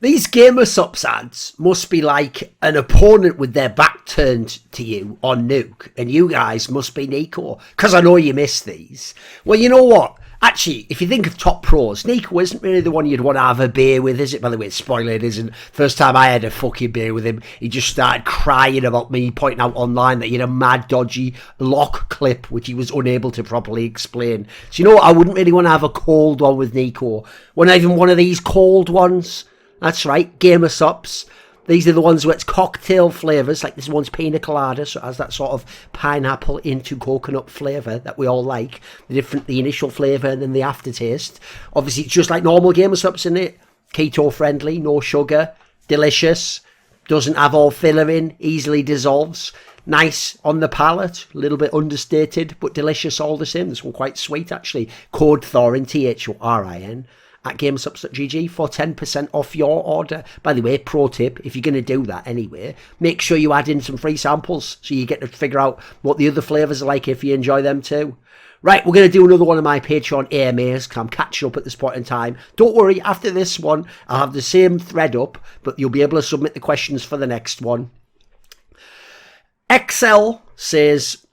These Gamer Subs ads must be like an opponent with their back turned to you on Nuke, and you guys must be Niko, because I know you miss these. Well, you know what? Actually, if you think of top pros, Niko isn't really the one you'd want to have a beer with, is it? By the way, spoiler, it isn't. First time I had a fucking beer with him, he just started crying about me pointing out online that he had a mad dodgy lock clip, which he was unable to properly explain. So you know what? I wouldn't really want to have a cold one with Niko. Not even one of these cold ones. That's right, Gamer Subs. These are the ones where it's cocktail flavours, like this one's pina colada, so it has that sort of pineapple into coconut flavour that we all like. The initial flavour and then the aftertaste. Obviously, it's just like normal Gamer Subs, isn't it? Keto friendly, no sugar, delicious, doesn't have all filler in, easily dissolves. Nice on the palate, a little bit understated, but delicious all the same. This one quite sweet, actually. Code Thorin, Thorin, at gamersubs.gg for 10% off your order. By the way, pro tip, if you're going to do that anyway, make sure you add in some free samples so you get to figure out what the other flavours are like if you enjoy them too. Right, we're going to do another one of my Patreon AMAs because I'm catching up at this point in time. Don't worry, after this one, I'll have the same thread up, but you'll be able to submit the questions for the next one. XL says,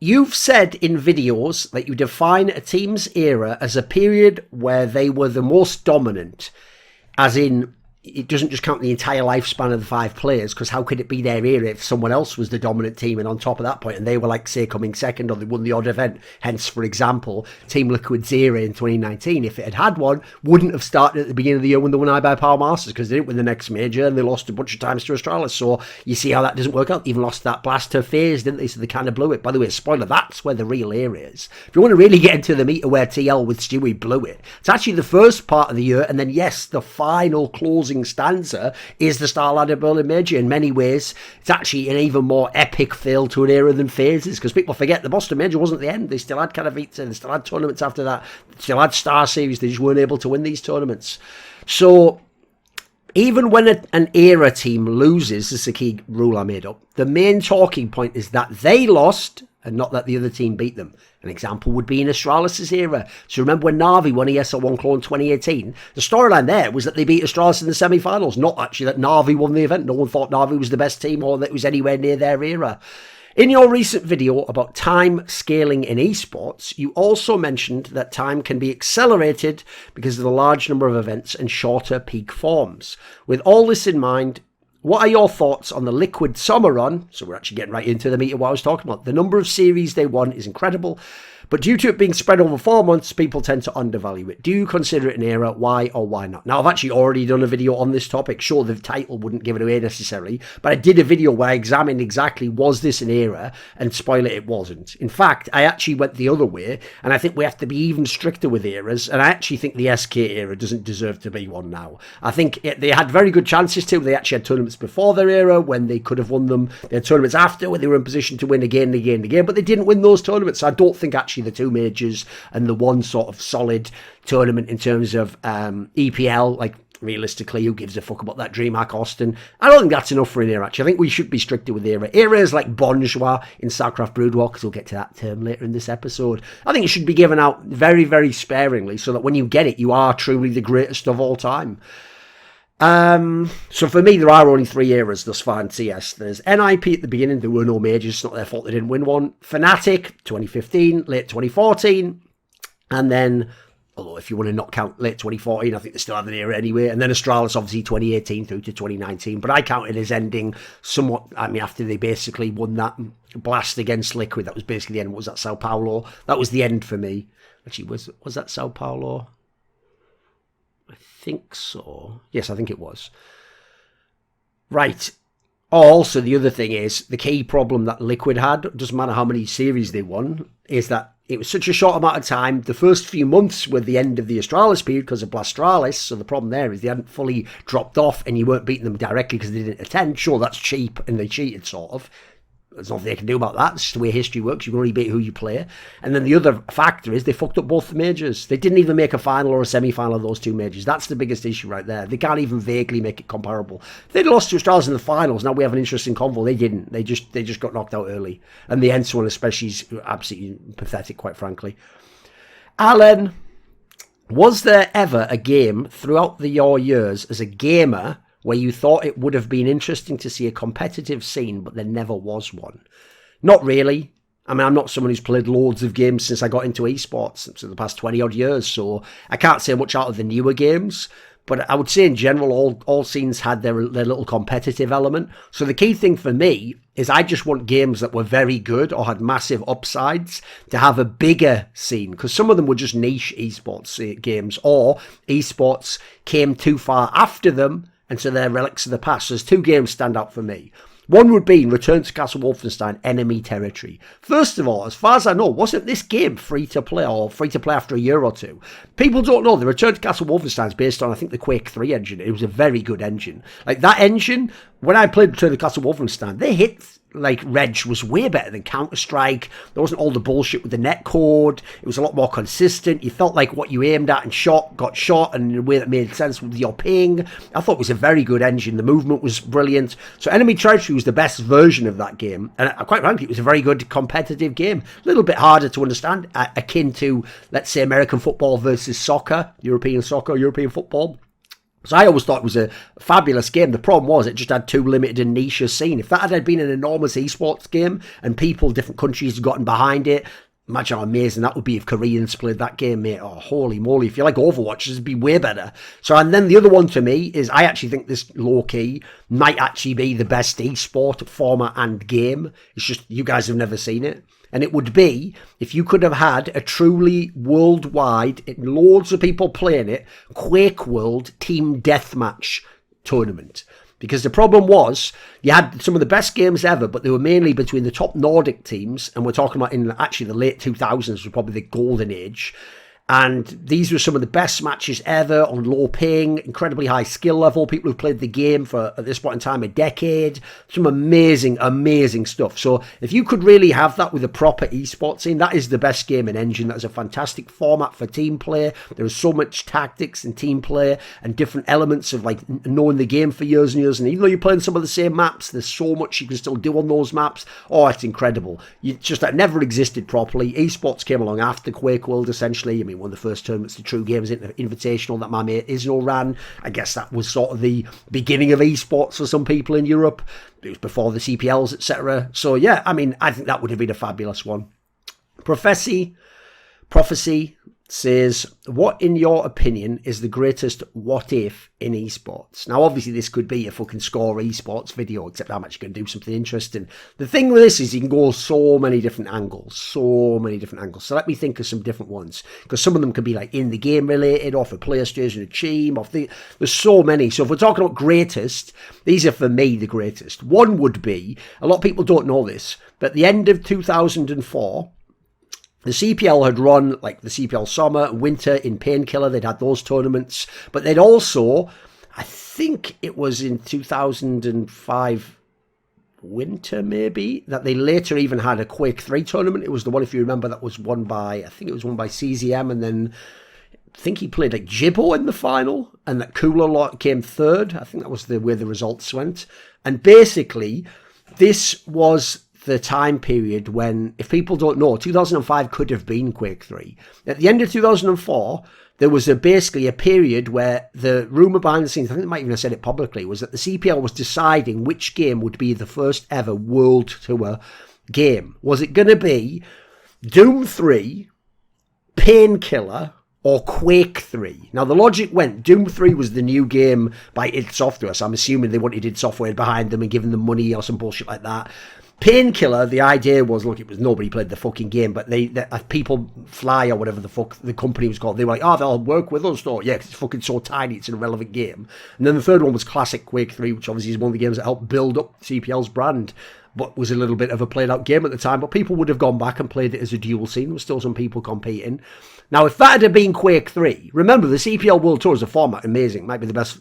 you've said in videos that you define a team's era as a period where they were the most dominant, as in, it doesn't just count the entire lifespan of the 5 players, because how could it be their era if someone else was the dominant team and on top of that point and they were like, say, coming second or they won the odd event. Hence, for example, Team Liquid's era in 2019, if it had had one, wouldn't have started at the beginning of the year when they won iBuyPower Masters, because they didn't win the next major and they lost a bunch of times to Astralis. So you see how that doesn't work out. They even lost that blaster phase, didn't they? So they kind of blew it. By the way, spoiler, that's where the real era is. If you want to really get into the meter where TL with Stewie blew it, it's actually the first part of the year, and then yes, the final closing stanza is the Starladder Berlin Major. In many ways, it's actually an even more epic feel to an era than phases, because people forget the Boston Major wasn't the end. They still had Katowice, they still had tournaments after that, they still had Star Series, they just weren't able to win these tournaments. So even when an era team loses, this is a key rule I made up, the main talking point is that they lost and not that the other team beat them. An example would be in Astralis' era. So remember when Na'Vi won ESL1 Clone 2018? The storyline there was that they beat Astralis in the semi-finals, not actually that Na'Vi won the event. No one thought Na'Vi was the best team or that it was anywhere near their era. In your recent video about time scaling in esports, you also mentioned that time can be accelerated because of the large number of events and shorter peak forms. With all this in mind, what are your thoughts on the Liquid summer run? So we're actually getting right into the meat of what I was talking about. The number of series they won is incredible, but due to it being spread over 4 months, people tend to undervalue it. Do you consider it an era? Why or why not? Now, I've actually already done a video on this topic. Sure, the title wouldn't give it away necessarily, but I did a video where I examined exactly, was this an era? And spoiler, it wasn't. In fact, I actually went the other way, and I think we have to be even stricter with eras, and I actually think the SK era doesn't deserve to be one now. I think they had very good chances to. They actually had tournaments before their era when they could have won them. They had tournaments after when they were in position to win again and again and again, but they didn't win those tournaments. So I don't think actually the 2 majors and the one sort of solid tournament in terms of EPL, like realistically, who gives a fuck about that DreamHack Austin? I don't think that's enough for an era, actually. I think we should be stricter with era. Eras like Bonjour in Starcraft Brood War, because we'll get to that term later in this episode. I think it should be given out very, very sparingly so that when you get it, you are truly the greatest of all time. So for me, there are only 3 eras thus far in CS. There's NIP at the beginning. There were no majors. It's not their fault they didn't win one. Fnatic, 2015, late 2014. And then, although if you want to not count late 2014, I think they still have an era anyway. And then Astralis, obviously, 2018 through to 2019. But I count it as ending somewhat, after they basically won that blast against Liquid. That was basically the end. What was that, Sao Paulo? That was the end for me. Actually, was that Sao Paulo? I think so. Yes, I think it was. Right. Also, the other thing is, the key problem that Liquid had, doesn't matter how many series they won, is that it was such a short amount of time. The first few months were the end of the Astralis period because of Blastralis. So the problem there is they hadn't fully dropped off and you weren't beating them directly because they didn't attend. Sure, that's cheap and they cheated, sort of. There's nothing they can do about that. It's just the way history works. You can only beat who you play. And then the other factor is they fucked up both the majors. They didn't even make a final or a semi-final of those 2 majors. That's the biggest issue right there. They can't even vaguely make it comparable. They'd lost to Australis in the finals. Now we have an interesting convo. They didn't. They just got knocked out early. And the Ents one especially is absolutely pathetic, quite frankly. Alan, Was there ever a game throughout your years as a gamer where you thought it would have been interesting to see a competitive scene, but there never was one? Not really. I mean, I'm not someone who's played loads of games since I got into esports, so the past 20 odd years, so I can't say much out of the newer games. But I would say in general, all scenes had their little competitive element. So the key thing for me is I just want games that were very good or had massive upsides to have a bigger scene. Because some of them were just niche esports games, or esports came too far after them, and so they're relics of the past. So there's two games stand out for me. One would be Return to Castle Wolfenstein Enemy Territory. First of all, as far as I know, wasn't this game free to play or free to play after a year or two? People don't know the Return to Castle Wolfenstein is based on, I think, the Quake 3 engine. It was a very good engine. Like that engine, when I played Return to Castle Wolfenstein, they hit like Reg was way better than Counter-Strike. There wasn't all the bullshit with the netcode. It was a lot more consistent. You felt like what you aimed at and shot got shot, and in a way that made sense with your ping. I thought it was a very good engine. The movement was brilliant. So Enemy Territory was the best version of that game, and quite frankly, it was a very good competitive game. A little bit harder to understand, akin to, let's say, American football versus soccer, European football. So I always thought it was a fabulous game. The problem was it just had too limited a niche scene. If that had been an enormous esports game and people, different countries had gotten behind it, imagine how amazing that would be if Koreans played that game, mate. Oh, holy moly. If you like Overwatch, it'd be way better. So, and then the other one to me is I actually think this low-key might actually be the best esport format and game. It's just you guys have never seen it. And it would be if you could have had a truly worldwide, loads of people playing it, Quake World Team Deathmatch tournament. Because the problem was, you had some of the best games ever, but they were mainly between the top Nordic teams, and we're talking about in actually the late 2000s was probably the golden age. And these were some of the best matches ever on low ping, incredibly high skill level. People who've played the game for, at this point in time, a decade. Some amazing, amazing stuff. So if you could really have that with a proper esports scene, that is the best game in Engine. That is a fantastic format for team play. There is so much tactics and team play and different elements of like knowing the game for years and years. And even though you're playing some of the same maps, there's so much you can still do on those maps. Oh, it's incredible. Just that never existed properly. Esports came along after Quake World, essentially. I mean, one of the first tournaments, the True Games Invitational that my mate Isno ran. I guess that was sort of the beginning of esports for some people in Europe. It was before the CPLs, etc. So yeah, I mean, I think that would have been a fabulous one. Prophecy says, what in your opinion is the greatest what if in esports? Now obviously this could be a fucking score esports video, except I'm actually going to do something interesting. The thing with this is you can go so many different angles. So let me think of some different ones, because some of them could be like in the game related, or for player station, a team, or there's so many. So if we're talking about greatest, these are for me the greatest. One would be, a lot of people don't know this, but at the end of 2004, the CPL had run like the CPL Summer and Winter in Painkiller. They'd had those tournaments, but they'd also, I think it was in 2005 Winter maybe, that they later even had a Quake 3 tournament. It was the one, if you remember, that was won by, I think it was won by CZM, and then I think he played like Jibbo in the final, and that Cooler came third. I think that was the way the results went. And basically, this was the time period when, if people don't know, 2005 could have been Quake 3. At the end of 2004, there was basically a period where the rumour behind the scenes, I think they might even have said it publicly, was that the CPL was deciding which game would be the first ever World Tour game. Was it going to be Doom 3, Painkiller, or Quake 3? Now, the logic went, Doom 3 was the new game by id Software, so I'm assuming they wanted id Software behind them and giving them money or some bullshit like that. Painkiller, the idea was, look, it was nobody played the fucking game, but they people fly or whatever the fuck the company was called. They were like, oh, they'll work with us. Oh, yeah, 'cause it's fucking so tiny, it's an irrelevant game. And then the third one was Classic Quake 3, which obviously is one of the games that helped build up CPL's brand, but was a little bit of a played out game at the time. But people would have gone back and played it as a dual scene. There were still some people competing. Now, if that had been Quake 3, remember, the CPL World Tour is a format, amazing. It might be the best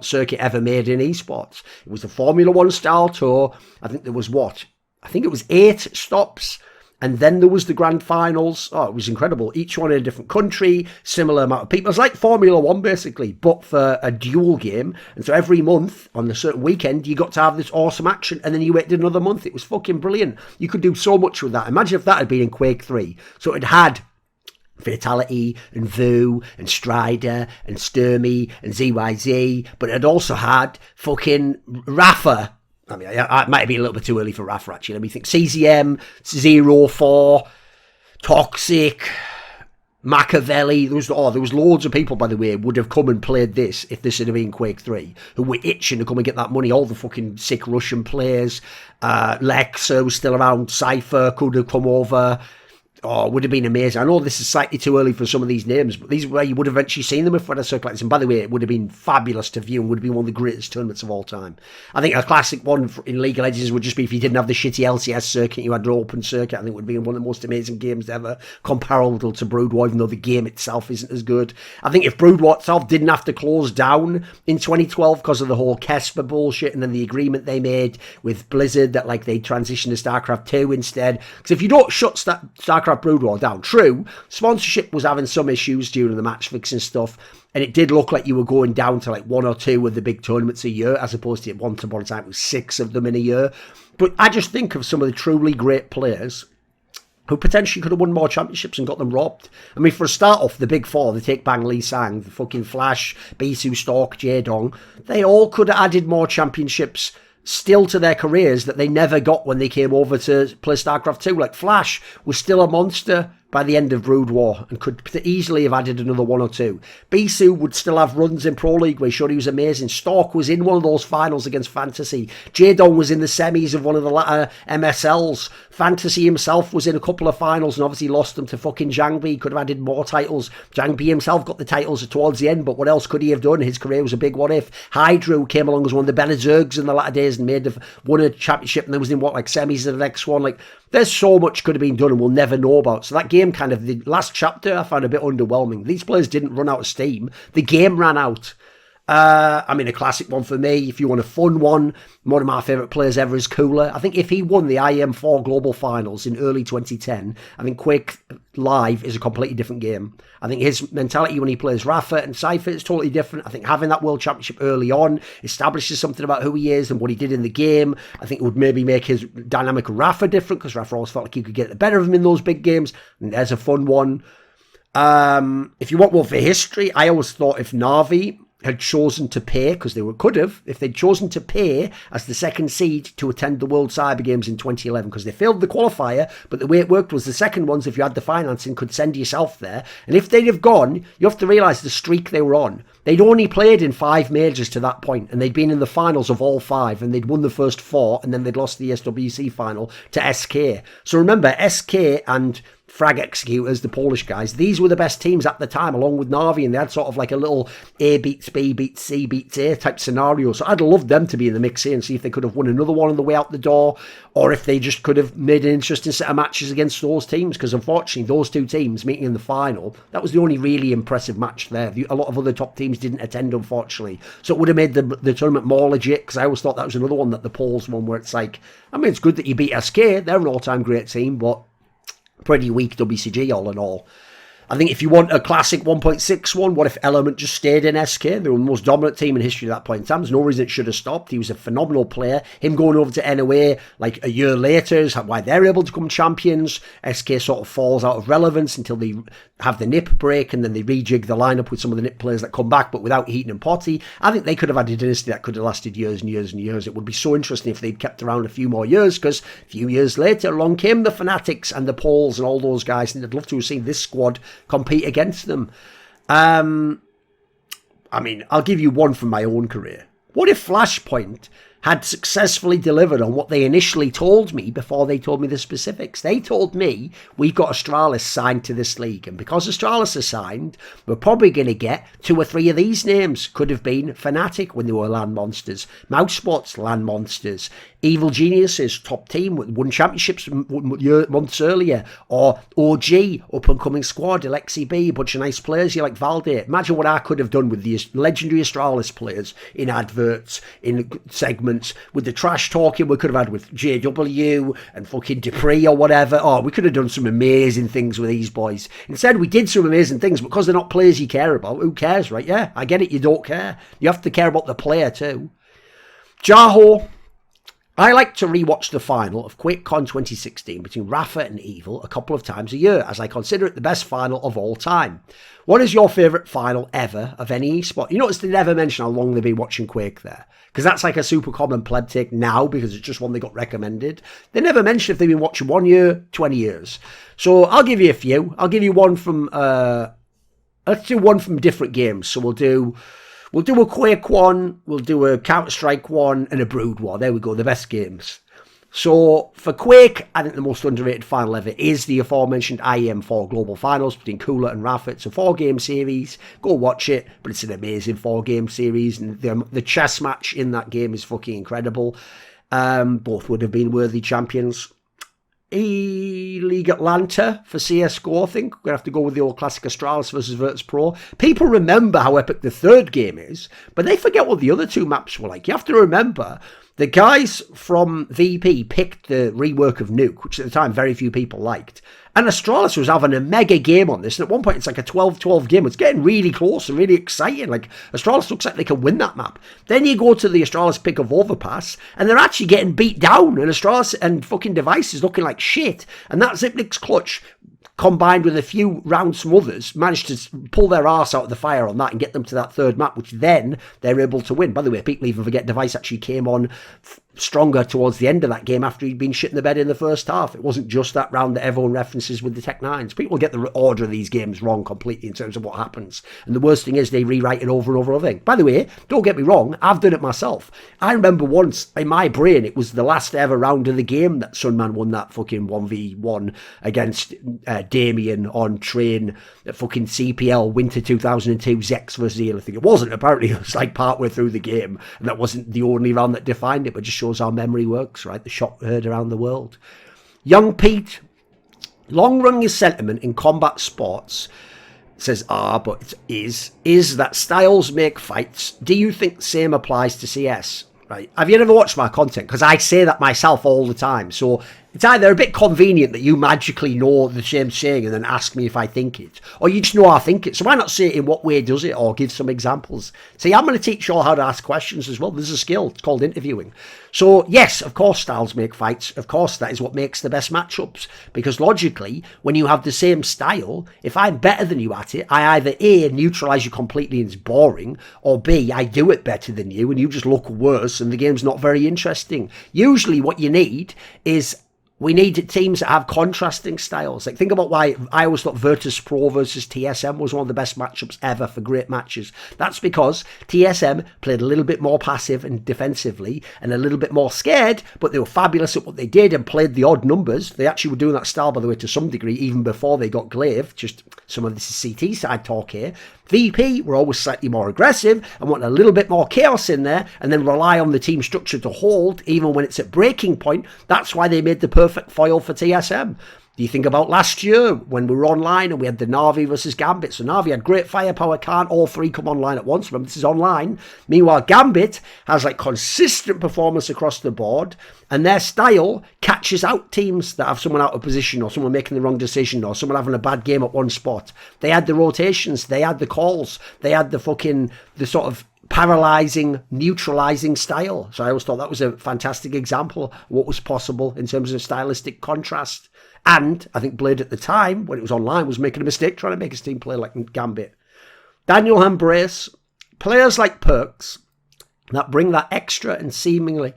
circuit ever made in esports. It was the Formula 1 style tour. I think there was I think it was 8 stops. And then there was the grand finals. Oh, it was incredible. Each one in a different country, similar amount of people. It's like Formula 1, basically, but for a dual game. And so every month, on a certain weekend, you got to have this awesome action, and then you waited another month. It was fucking brilliant. You could do so much with that. Imagine if that had been in Quake 3. So it had Fatality and Vu and Strider and Sturmy and ZYZ, but it also had fucking Rafa. I mean, it might be a little bit too early for Rafa, actually. Let me think. CZM, 04, Toxic, Machiavelli. There was loads of people, by the way, would have come and played this if this had been Quake 3, who were itching to come and get that money. All the fucking sick Russian players. Lex was still around. Cypher could have come over. Oh, it would have been amazing. I know this is slightly too early for some of these names, but these were where you would have eventually seen them if we had a circle like this. And by the way, it would have been fabulous to view and would have been one of the greatest tournaments of all time. I think a classic one in League of Legends would just be if you didn't have the shitty LCS circuit, you had an open circuit. I think it would be one of the most amazing games ever, comparable to Brood War, even though the game itself isn't as good. I think if Brood War itself didn't have to close down in 2012 because of the whole Kesper bullshit and then the agreement they made with Blizzard that like they transitioned to StarCraft 2 instead. Because if you don't shut StarCraft Brood War down, true, sponsorship was having some issues during the match fixing stuff, and it did look like you were going down to like 1 or 2 of the big tournaments a year, as opposed to once upon a time it was 6 of them in a year. But I just think of some of the truly great players who potentially could have won more championships and got them robbed. I mean, for a start off, the big four, the Take Bang, Lee Sang, the fucking Flash, Bisu, Stork, Jaedong, they all could have added more championships still to their careers that they never got when they came over to play StarCraft 2. Like Flash was still a monster by the end of Brood War and could easily have added another 1 or 2. Bisu would still have runs in Pro League where he showed he was amazing. Stork was in one of those finals against Fantasy. Jaedong was in the semis of one of the latter MSLs. Fantasy himself was in a couple of finals and obviously lost them to fucking Zhang Bi. Could have added more titles. Zhang Bi himself got the titles towards the end, but what else could he have done? His career was a big what if. Hydro came along as one of the Benazergs in the latter days and won a championship and then was in semis of the next one. Like, there's so much could have been done and we'll never know about. So that game kind of, the last chapter I found a bit underwhelming. These players didn't run out of steam. The game ran out. I mean, a classic one for me, if you want a fun one of my favourite players ever is Cooler. I think if he won the IM4 Global Finals in early 2010, I think Quake Live is a completely different game. I think his mentality when he plays Rafa and Cypher is totally different. I think having that World Championship early on establishes something about who he is and what he did in the game. I think it would maybe make his dynamic with Rafa different because Rafa always felt like he could get the better of him in those big games. And there's a fun one. If you want one for history, I always thought if Na'Vi had chosen to pay, because they could have, if they'd chosen to pay as the second seed to attend the World Cyber Games in 2011, because they failed the qualifier, but the way it worked was the second ones, if you had the financing, could send yourself there. And if they'd have gone, you have to realise the streak they were on. They'd only played in 5 majors to that point, and they'd been in the finals of all 5, and they'd won the first 4, and then they'd lost the SWC final to SK. So remember, SK and Frag Executors, the Polish guys, these were the best teams at the time, along with Na'Vi, and they had sort of like a little A beats B beats C beats A type scenario. So I'd love them to be in the mix here and see if they could have won another one on the way out the door, or if they just could have made an interesting set of matches against those teams, because unfortunately those 2 teams meeting in the final, that was the only really impressive match there. A lot of other top teams didn't attend, unfortunately. So it would have made the tournament more legit, because I always thought that was another one that the Poles won, where it's like, I mean, it's good that you beat SK, they're an all-time great team, but pretty weak WCG all in all. I think if you want a classic 1.6 one, what if Element just stayed in SK? They were the most dominant team in history at that point in time. There's no reason it should have stopped. He was a phenomenal player. Him going over to NOA like a year later is why they're able to become champions. SK sort of falls out of relevance until they have the NIP break and then they rejig the lineup with some of the NIP players that come back, but without Heaton and Potty. I think they could have had a dynasty that could have lasted years and years and years. It would be so interesting if they'd kept around a few more years, because a few years later along came the Fanatics and the Poles and all those guys, and I'd love to have seen this squad compete against them. I mean, I'll give you one from my own career. What if Flashpoint had successfully delivered on what they initially told me before they told me the specifics? They told me, we've got Astralis signed to this league, and because Astralis is signed, we're probably going to get 2 or 3 of these names. Could have been Fnatic when they were Land Monsters, Mousespots, Land Monsters, Evil Geniuses, top team, won championships months earlier, or OG, up-and-coming squad, Alexi B, a bunch of nice players here like Valde. Imagine what I could have done with these legendary Astralis players in adverts, in segments, with the trash talking we could have had with JW and fucking Dupree or whatever. Oh, we could have done some amazing things with these boys. Instead, we did some amazing things, but because they're not players you care about, who cares, right? Yeah, I get it, you don't care. You have to care about the player too. Jaho, I like to rewatch the final of QuakeCon 2016 between Rafa and Evil a couple of times a year, as I consider it the best final of all time. What is your favourite final ever of any esport? You notice they never mention how long they've been watching Quake there, because that's like a super common pleb take now, because it's just one they got recommended. They never mention if they've been watching 1 year, 20 years. So I'll give you a few. I'll give you one from, let's do one from different games. So we'll do a Quake one, we'll do a Counter-Strike one, and a Brood one. There we go, the best games. So for Quake, I think the most underrated final ever is the aforementioned IEM4 Global Finals between Kula and Rafa. It's a 4-game series. Go watch it, but it's an amazing 4-game series, and the chess match in that game is fucking incredible. Both would have been worthy champions. E-League Atlanta for CSGO, I think. We're going to have to go with the old classic Astralis versus Virtus Pro. People remember how epic the third game is, but they forget what the other two maps were like. You have to remember, the guys from VP picked the rework of Nuke, which at the time very few people liked. And Astralis was having a mega game on this, and at one point it's like a 12-12 game. It's getting really close and really exciting. Like, Astralis looks like they can win that map. Then you go to the Astralis pick of Overpass, and they're actually getting beat down, and Astralis and fucking Devices looking like shit. And that Zipnik's clutch, combined with a few rounds from others, managed to pull their arse out of the fire on that and get them to that third map, which then they're able to win. By the way, people even forget Device actually came on stronger towards the end of that game after he'd been shit in the bed in the first half. It wasn't just that round that everyone references with the Tech Nines. People get the order of these games wrong completely in terms of what happens. And the worst thing is they rewrite it over and over again. By the way, don't get me wrong, I've done it myself. I remember once, in my brain, it was the last ever round of the game that Sunman won that fucking 1v1 against Damien on train at fucking CPL Winter 2002 Zex versus Eel. I think it wasn't. Apparently it was like partway through the game, and that wasn't the only round that defined it, but just shows how memory works, right? The shot heard around the world. Young Pete, long-running sentiment in combat sports says, but it is that styles make fights. Do you think the same applies to CS? Right? Have you ever watched my content? Because I say that myself all the time. So it's either a bit convenient that you magically know the same saying and then ask me if I think it, or you just know I think it. So why not say it in what way does it, or give some examples? See, I'm going to teach you all how to ask questions as well. There's a skill. It's called interviewing. So yes, of course, styles make fights. Of course, that is what makes the best matchups. Because logically, when you have the same style, if I'm better than you at it, I either A, neutralise you completely and it's boring, or B, I do it better than you and you just look worse and the game's not very interesting. Usually what you need is, we need teams that have contrasting styles. Like, think about why I always thought Virtus Pro versus TSM was one of the best matchups ever for great matches. That's because TSM played a little bit more passive and defensively and a little bit more scared, but they were fabulous at what they did and played the odd numbers. They actually were doing that style, by the way, to some degree, even before they got Glaive. Just some of this is CT side talk here. VP were always slightly more aggressive and want a little bit more chaos in there, and then rely on the team structure to hold even when it's at breaking point. That's why they made the perfect foil for TSM. Do you think about last year when we were online and we had the Na'Vi versus Gambit? So Na'Vi had great firepower, can't all three come online at once? Remember, this is online. Meanwhile, Gambit has like consistent performance across the board, and their style catches out teams that have someone out of position, or someone making the wrong decision, or someone having a bad game at one spot. They had the rotations, they had the calls, they had the sort of paralyzing, neutralizing style. So I always thought that was a fantastic example of what was possible in terms of stylistic contrast. And I think Blade at the time, when it was online, was making a mistake trying to make his team play like Gambit. Daniel Hambrace, players like Perks that bring that extra and seemingly,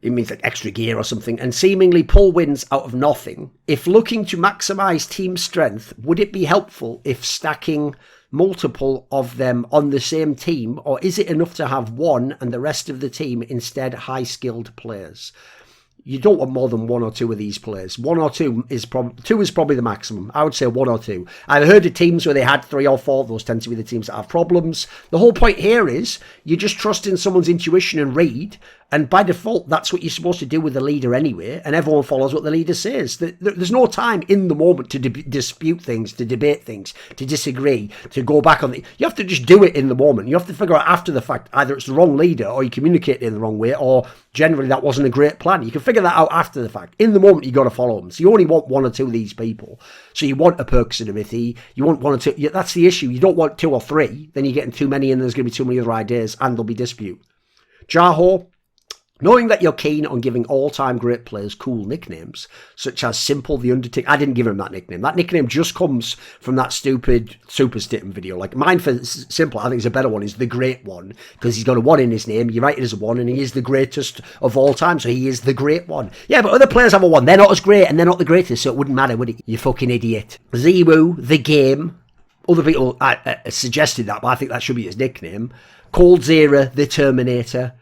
it means like extra gear or something, and seemingly pull wins out of nothing. If looking to maximize team strength, would it be helpful if stacking multiple of them on the same team, or is it enough to have one and the rest of the team instead high-skilled players? You don't want more than one or two of these players. One or two is probably the maximum. I would say one or two. I've heard of teams where they had 3 or 4. Those tend to be the teams that have problems. The whole point here is you just trust in someone's intuition and read, and by default, that's what you're supposed to do with the leader anyway, and everyone follows what the leader says. There's no time in the moment to dispute things, to debate things, to disagree, to go back on the... You have to just do it in the moment. You have to figure out after the fact, either it's the wrong leader, or you communicate in the wrong way, or generally that wasn't a great plan. You can figure that out after the fact. In the moment, you got to follow them. So you only want 1 or 2 of these people. So you want a Perks and a Mithy. You want 1 or 2. That's the issue. You don't want 2 or 3. Then you're getting too many, and there's going to be too many other ideas, and there'll be dispute. Jaho, Knowing that you're keen on giving all-time great players cool nicknames, such as Simple the Undertaker. I didn't give him that nickname. That nickname just comes from that stupid Super Stitum video. Like, mine for Simple, I think is a better one, is the Great One, because he's got a 1 in his name. You write it as a 1, and he is the greatest of all time, so he is the Great One. Yeah, but other players have a 1. They're not as great, and they're not the greatest, so it wouldn't matter, would it? You fucking idiot. Ziwu, the Game. Other people suggested that, but I think that should be his nickname. Cold Zera, the Terminator.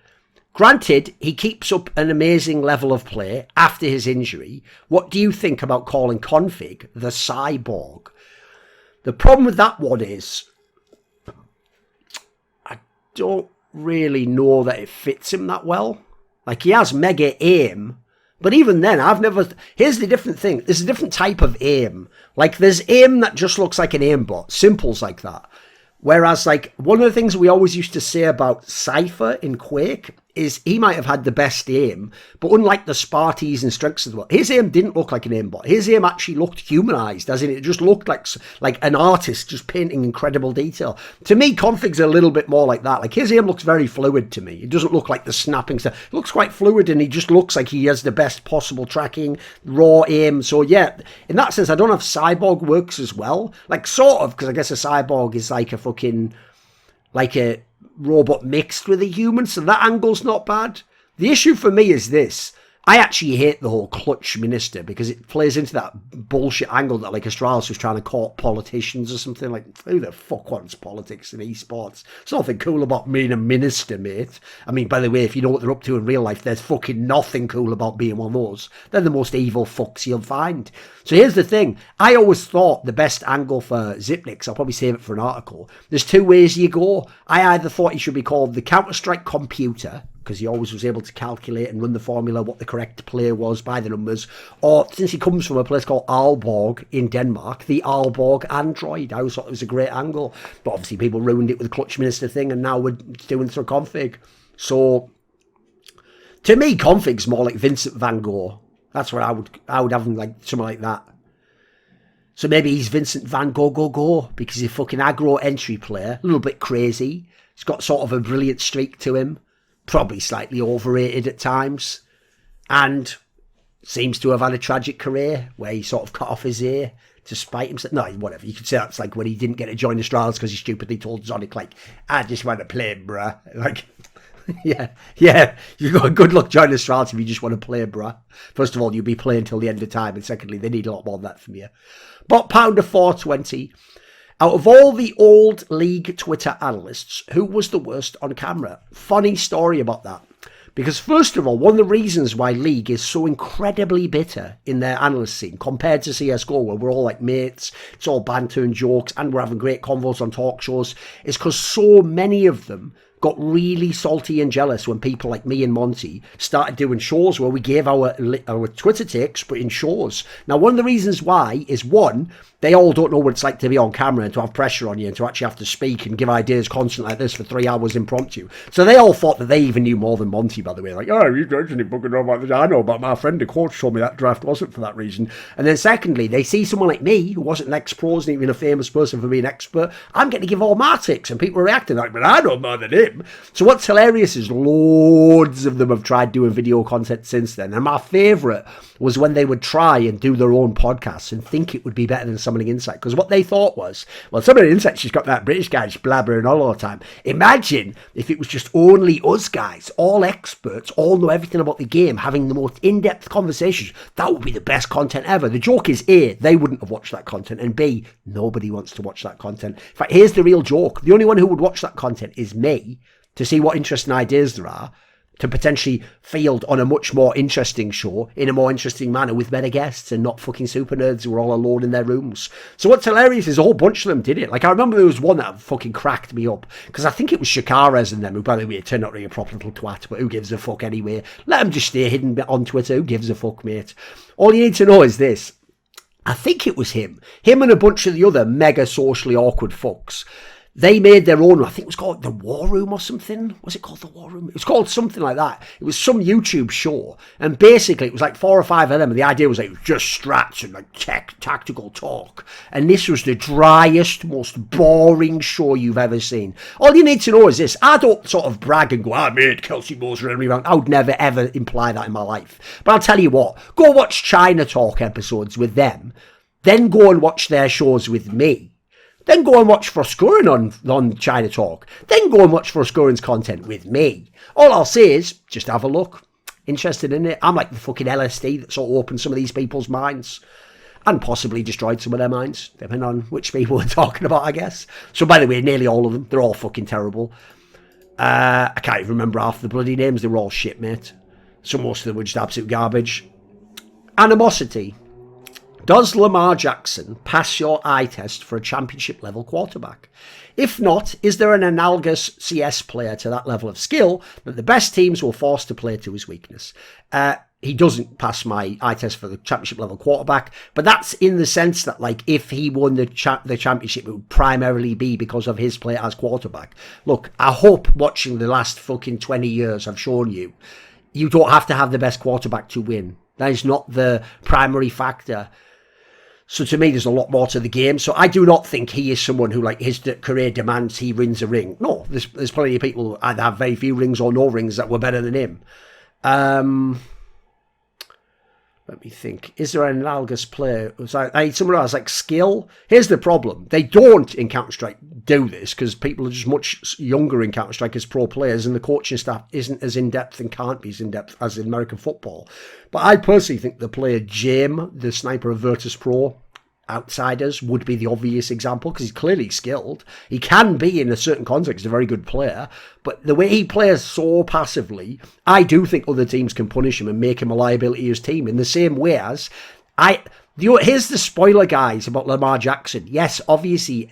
Granted, he keeps up an amazing level of play after his injury. What do you think about calling Config the Cyborg? The problem with that one is, I don't really know that it fits him that well. Like, he has mega aim, but even then, here's the different thing. There's a different type of aim. Like, there's aim that just looks like an aimbot. Simple's like that. Whereas, like, one of the things we always used to say about Cypher in Quake is he might have had the best aim, but unlike the Sparties and Strengths of the world, his aim didn't look like an aimbot. His aim actually looked humanized, as in it just looked like an artist just painting incredible detail. To me, Config's a little bit more like that. Like, his aim looks very fluid to me. It doesn't look like the snapping stuff. It looks quite fluid, and he just looks like he has the best possible tracking, raw aim. So yeah, in that sense, I don't know if Cyborg works as well. Like, sort of, because I guess a Cyborg is like a fucking, like a robot mixed with a human, so that angle's not bad. The issue for me is this. I actually hate the whole clutch minister because it plays into that bullshit angle that, like, Astralis was trying to court politicians or something. Like, who the fuck wants politics in esports? There's nothing cool about being a minister, mate. I mean, by the way, if you know what they're up to in real life, there's fucking nothing cool about being one of those. They're the most evil fucks you'll find. So here's the thing. I always thought the best angle for Zipnix, I'll probably save it for an article, there's 2 ways you go. I either thought he should be called the Counter-Strike Computer, because he always was able to calculate and run the formula what the correct play was by the numbers. Or, since he comes from a place called Aalborg in Denmark, the Aalborg Android. I always thought it was a great angle. But obviously people ruined it with the Clutch Minister thing, and now we're doing through Config. So, to me, Config's more like Vincent van Gogh. That's what I would have him, like, something like that. So maybe he's Vincent van Gogh, because he's a fucking aggro entry player. A little bit crazy. He's got sort of a brilliant streak to him. Probably slightly overrated at times, and seems to have had a tragic career where he sort of cut off his ear to spite himself. No, whatever. You could say that's like when he didn't get to join the Astralis because he stupidly told Zonic, like, I just want to play, bruh. Like, yeah, you've got good luck joining the Astralis if you just want to play, bruh. First of all, you'll be playing till the end of time, and secondly, they need a lot more than that from you. Bot Pounder 420. Out of all the old League Twitter analysts, who was the worst on camera? Funny story about that. Because first of all, one of the reasons why League is so incredibly bitter in their analyst scene compared to CSGO, where we're all like mates, it's all banter and jokes, and we're having great convos on talk shows, is because so many of them got really salty and jealous when people like me and Monty started doing shows where we gave our Twitter takes, but in shows. Now, one of the reasons why is, one, they all don't know what it's like to be on camera and to have pressure on you and to actually have to speak and give ideas constantly like this for 3 hours impromptu. So they all thought that they even knew more than Monty, by the way. Like, oh, you don't fucking know about this. I know, but my friend, the coach, told me that draft wasn't for that reason. And then secondly, they see someone like me, who wasn't an ex-pro, isn't even a famous person for being an expert. I'm getting to give all my takes, and people are reacting like, but I know more than him. So what's hilarious is loads of them have tried doing video content since then. And my favourite was when they would try and do their own podcasts and think it would be better than Summoning Insight. Because what they thought was, well, Summoning Insight, she's got that British guy just blabbering all the time. Imagine if it was just only us guys, all experts, all know everything about the game, having the most in-depth conversations. That would be the best content ever. The joke is, A, they wouldn't have watched that content, and B, nobody wants to watch that content. In fact, here's the real joke. The only one who would watch that content is me, to see what interesting ideas there are, to potentially field on a much more interesting show in a more interesting manner with better guests and not fucking super nerds who are all alone in their rooms. So what's hilarious is a whole bunch of them did it. Like, I remember there was one that fucking cracked me up, because I think it was Shakara's and them, who, by the way, turned out to be a proper little twat, but who gives a fuck anyway? Let them just stay hidden on Twitter. Who gives a fuck, mate? All you need to know is this. I think it was him and a bunch of the other mega socially awkward fucks. They made their own, I think it was called The War Room or something. Was it called The War Room? It was called something like that. It was some YouTube show. And basically, it was like 4 or 5 of them. And the idea was like, it was just strats and like tactical talk. And this was the driest, most boring show you've ever seen. All you need to know is this. I don't sort of brag and go, I made Kelsey Moser and rebound. I would never, ever imply that in my life. But I'll tell you what. Go watch China Talk episodes with them. Then go and watch their shows with me. Then go and watch Froscorin on China Talk. Then go and watch Froscorin's content with me. All I'll say is, just have a look. Interested in it? I'm like the fucking LSD that sort of opened some of these people's minds. And possibly destroyed some of their minds. Depending on which people we're talking about, I guess. So by the way, nearly all of them. They're all fucking terrible. I can't even remember half the bloody names. They were all shit, mate. So most of them were just absolute garbage. Animosity. Does Lamar Jackson pass your eye test for a championship level quarterback? If not, is there an analogous CS player to that level of skill that the best teams will force to play to his weakness? He doesn't pass my eye test for the championship level quarterback, but that's in the sense that, like, if he won the championship, it would primarily be because of his play as quarterback. Look, I hope watching the last fucking 20 years I've shown you, you don't have to have the best quarterback to win. That is not the primary factor. So to me, there's a lot more to the game. So I do not think he is someone who, like, his career demands he wins a ring. No, there's plenty of people who either have very few rings or no rings that were better than him. Let me think. Is there an analogous player? I need someone else like skill. Here's the problem. They don't in Counter-Strike do this because people are just much younger in Counter-Strike as pro players and the coaching staff isn't as in-depth and can't be as in-depth as in American football. But I personally think the player Jame, the sniper of Virtus Pro, Outsiders, would be the obvious example because he's clearly skilled. He can be, in a certain context, a very good player, but the way he plays so passively, I do think other teams can punish him and make him a liability to his team in the same way as here's the spoiler, guys, about Lamar Jackson. Yes, obviously,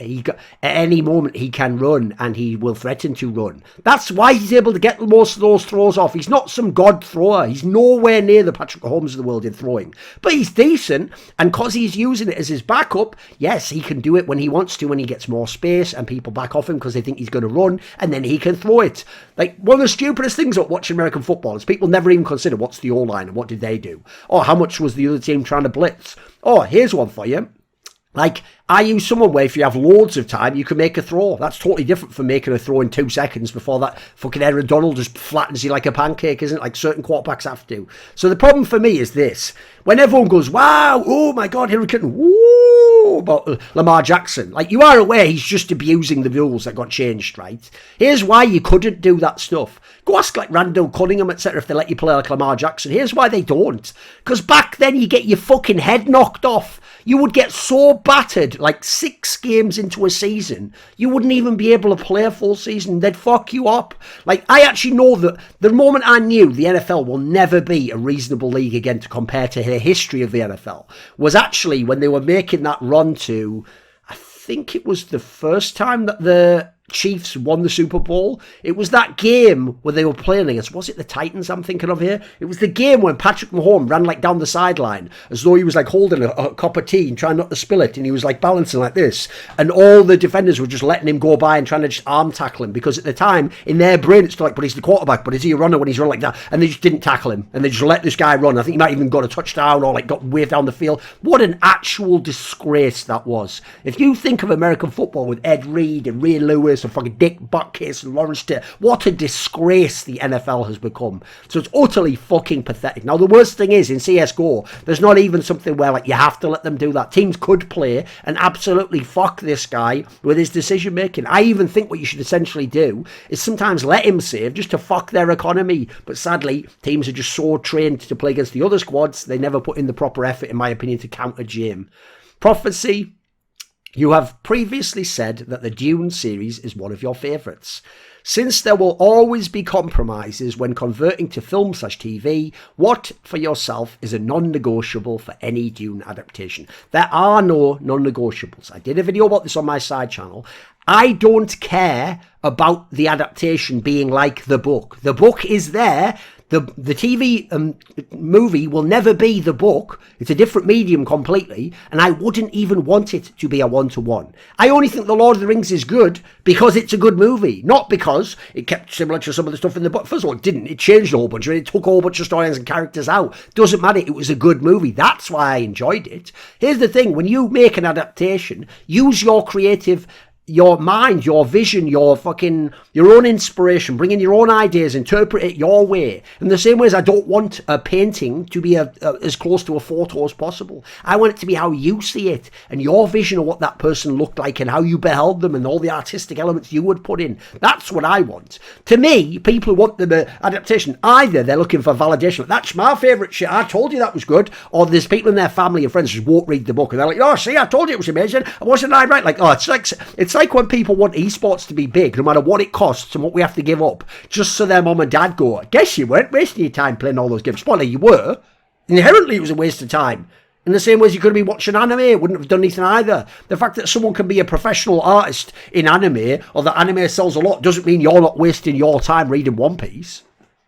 at any moment he can run and he will threaten to run. That's why he's able to get most of those throws off. He's not some god thrower. He's nowhere near the Patrick Mahomes of the world in throwing. But he's decent, and because he's using it as his backup, yes, he can do it when he wants to, when he gets more space and people back off him because they think he's going to run, and then he can throw it. Like, one of the stupidest things about watching American football is people never even consider what's the O-line and what did they do. Or how much was the other team trying to blitz. Oh, here's one for you. Like, I use someone where if you have loads of time, you can make a throw. That's totally different from making a throw in 2 seconds before that fucking Aaron Donald just flattens you like a pancake, isn't it? Like certain quarterbacks have to. So the problem for me is this. When everyone goes, wow, oh my God, Hillary Clinton, woo, about Lamar Jackson. Like, you are aware he's just abusing the rules that got changed, right? Here's why you couldn't do that stuff. Go ask like Randall Cunningham, etc. if they let you play like Lamar Jackson. Here's why they don't. Because back then you get your fucking head knocked off. You would get so battered, like 6 games into a season, you wouldn't even be able to play a full season. They'd fuck you up. Like, I actually know that the moment I knew the NFL will never be a reasonable league again to compare to the history of the NFL was actually when they were making that run to, I think it was the first time that the Chiefs won the Super Bowl. It was that game where they were playing against, was it the Titans I'm thinking of here? It was the game when Patrick Mahomes ran like down the sideline as though he was like holding a cup of tea and trying not to spill it, and he was like balancing like this, and all the defenders were just letting him go by and trying to just arm tackle him because at the time in their brain it's like, but he's the quarterback, but is he a runner when he's running like that? And they just didn't tackle him and they just let this guy run. I think he might even got a touchdown or like got waved down the field. What an actual disgrace that was. If you think of American football with Ed Reed and Ray Lewis and fucking Dick Butkus and Lawrence Taylor, what a disgrace the NFL has become. So it's utterly fucking pathetic. Now the worst thing is in CSGO, there's not even something where like you have to let them do that. Teams could play and absolutely fuck this guy with his decision making. I even think what you should essentially do is sometimes let him save just to fuck their economy. But sadly, teams are just so trained to play against the other squads, they never put in the proper effort, in my opinion, to counter Jame. Prophecy. You have previously said that the Dune series is one of your favourites. Since there will always be compromises when converting to film/TV, what for yourself is a non-negotiable for any Dune adaptation? There are no non-negotiables. I did a video about this on my side channel. I don't care about the adaptation being like the book. The book is there. The TV movie will never be the book. It's a different medium completely, and I wouldn't even want it to be a one-to-one. I only think The Lord of the Rings is good because it's a good movie, not because it kept similar to some of the stuff in the book. First of all, it didn't. It changed a whole bunch of it. It took a whole bunch of storylines and characters out. Doesn't matter. It was a good movie. That's why I enjoyed it. Here's the thing. When you make an adaptation, use your creative... your mind, your vision, your own inspiration, bring in your own ideas, interpret it your way. In the same way as I don't want a painting to be as close to a photo as possible. I want it to be how you see it and your vision of what that person looked like and how you beheld them and all the artistic elements you would put in. That's what I want. To me, people who want the adaptation, either they're looking for validation. That's my favourite shit. I told you that was good. Or there's people in their family and friends who won't read the book and they're like, oh, see, I told you it was amazing. Wasn't I right? Like, oh, it's like when people want esports to be big, no matter what it costs and what we have to give up, just so their mum and dad go, I guess you weren't wasting your time playing all those games. Spoiler, you were. Inherently, it was a waste of time. In the same way as you could be watching anime, it wouldn't have done anything either. The fact that someone can be a professional artist in anime, or that anime sells a lot, doesn't mean you're not wasting your time reading One Piece.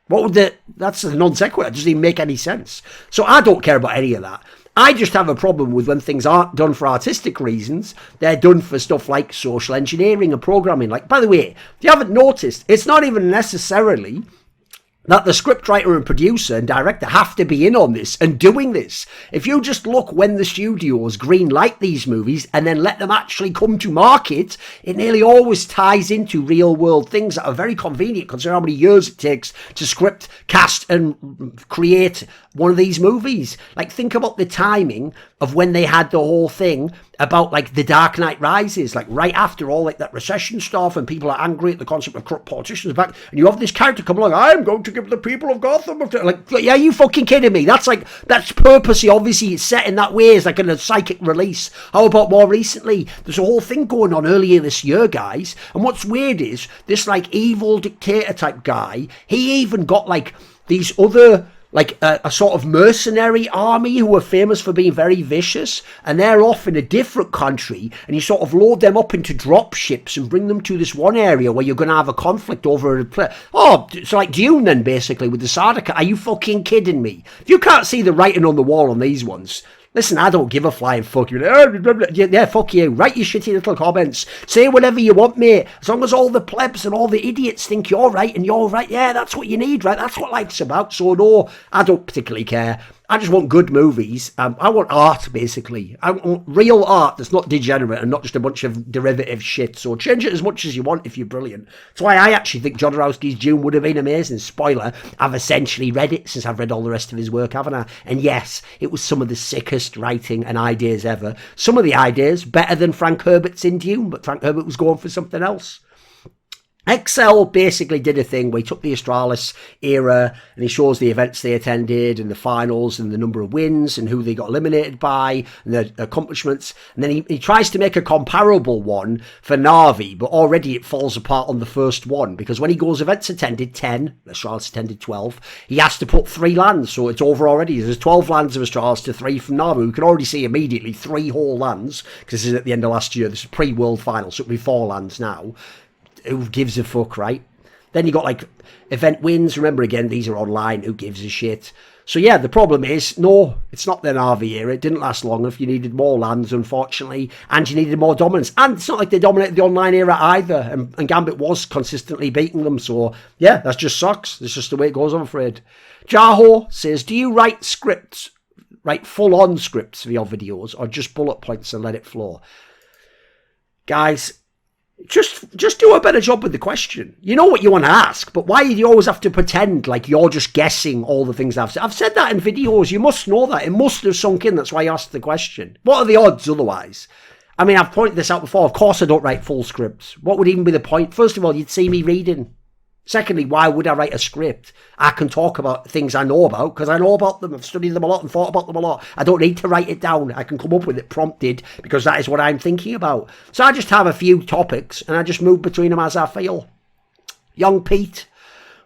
That's a non sequitur. It doesn't even make any sense. So I don't care about any of that. I just have a problem with when things aren't done for artistic reasons, they're done for stuff like social engineering and programming. Like, by the way, if you haven't noticed, it's not even necessarily that the scriptwriter and producer and director have to be in on this and doing this. If you just look when the studios green light these movies and then let them actually come to market, it nearly always ties into real world things that are very convenient considering how many years it takes to script, cast and create one of these movies. Like, think about the timing of when they had the whole thing about like The Dark Knight Rises, like right after all like that recession stuff and people are angry at the concept of corrupt politicians back, and you have this character come along, I'm going to give the people of Gotham, like, yeah, you fucking kidding me? That's purposely, obviously it's set in that way, it's like a psychic release. How about more recently? There's a whole thing going on earlier this year, guys, and what's weird is this like evil dictator type guy, he even got like these other like a sort of mercenary army who are famous for being very vicious, and they're off in a different country, and you sort of load them up into drop ships and bring them to this one area where you're going to have a conflict over it's like Dune then, basically, with the Sardaukar. Are you fucking kidding me? If you can't see the writing on the wall on these ones, listen, I don't give a flying fuck. Yeah, fuck you. Write your shitty little comments. Say whatever you want, mate. As long as all the plebs and all the idiots think you're right and you're right, yeah, that's what you need, right? That's what life's about. So no, I don't particularly care. I just want good movies. I want art, basically. I want real art that's not degenerate and not just a bunch of derivative shit. So change it as much as you want if you're brilliant. That's why I actually think Jodorowsky's Dune would have been amazing. Spoiler, I've essentially read it since I've read all the rest of his work, haven't I? And yes, it was some of the sickest writing and ideas ever. Some of the ideas better than Frank Herbert's in Dune, but Frank Herbert was going for something else. Excel basically did a thing where he took the Astralis era and he shows the events they attended and the finals and the number of wins and who they got eliminated by and their accomplishments. And then he tries to make a comparable one for Na'vi, but already it falls apart on the first one because when he goes events attended 10, Astralis attended 12, he has to put 3 lands, so it's over already. There's 12 lands of Astralis to 3 from Na'vi. We can already see immediately 3 whole lands because this is at the end of last year. This is pre-World Final, so it'll be 4 lands now. Who gives a fuck, right? Then you got like event wins. Remember again, these are online. Who gives a shit? So yeah, the problem is, no, it's not the Na'vi era. It didn't last long if you needed more lands, unfortunately, and you needed more dominance. And it's not like they dominated the online era either, and Gambit was consistently beating them. So yeah, that just sucks. It's just the way it goes, I'm afraid. Jaho says, do you write scripts, write full-on scripts for your videos, or just bullet points and let it flow? Guys, Just do a better job with the question. You know what you want to ask, but why do you always have to pretend like you're just guessing all the things I've said? I've said that in videos. You must know that. It must have sunk in. That's why I asked the question. What are the odds otherwise? I mean, I've pointed this out before. Of course I don't write full scripts. What would even be the point? First of all, you'd see me reading. Secondly, why would I write a script? I can talk about things I know about because I know about them. I've studied them a lot and thought about them a lot. I don't need to write it down. I can come up with it prompted because that is what I'm thinking about. So I just have a few topics and I just move between them as I feel. Young Pete,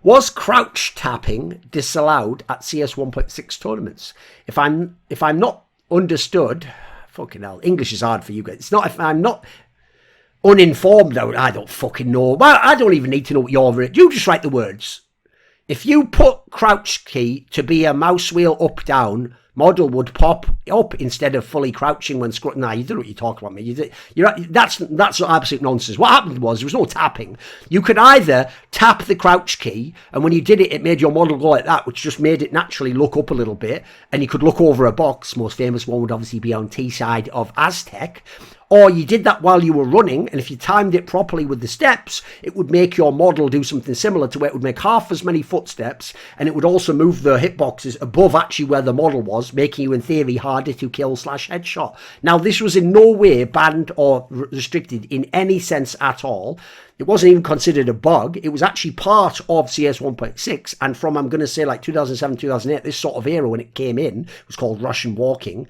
was crouch tapping disallowed at CS 1.6 tournaments? If I'm not understood, fucking hell, English is hard for you guys. It's not if I'm not uninformed, I don't fucking know. Well, I don't even need to know what you're... You just write the words. If you put crouch key to be a mouse wheel up down, model would pop up instead of fully crouching when scrolling. Nah, you don't know what you're talking about, me. That's absolute nonsense. What happened was there was no tapping. You could either tap the crouch key, and when you did it, it made your model go like that, which just made it naturally look up a little bit, and you could look over a box. Most famous one would obviously be on T side of Aztec. Or you did that while you were running, and if you timed it properly with the steps, it would make your model do something similar to where it would make half as many footsteps, and it would also move the hitboxes above actually where the model was, making you, in theory, harder to kill / headshot. Now, this was in no way banned or restricted in any sense at all. It wasn't even considered a bug. It was actually part of CS 1.6, and from, I'm going to say, like 2007, 2008, this sort of era when it came in, it was called Russian walking.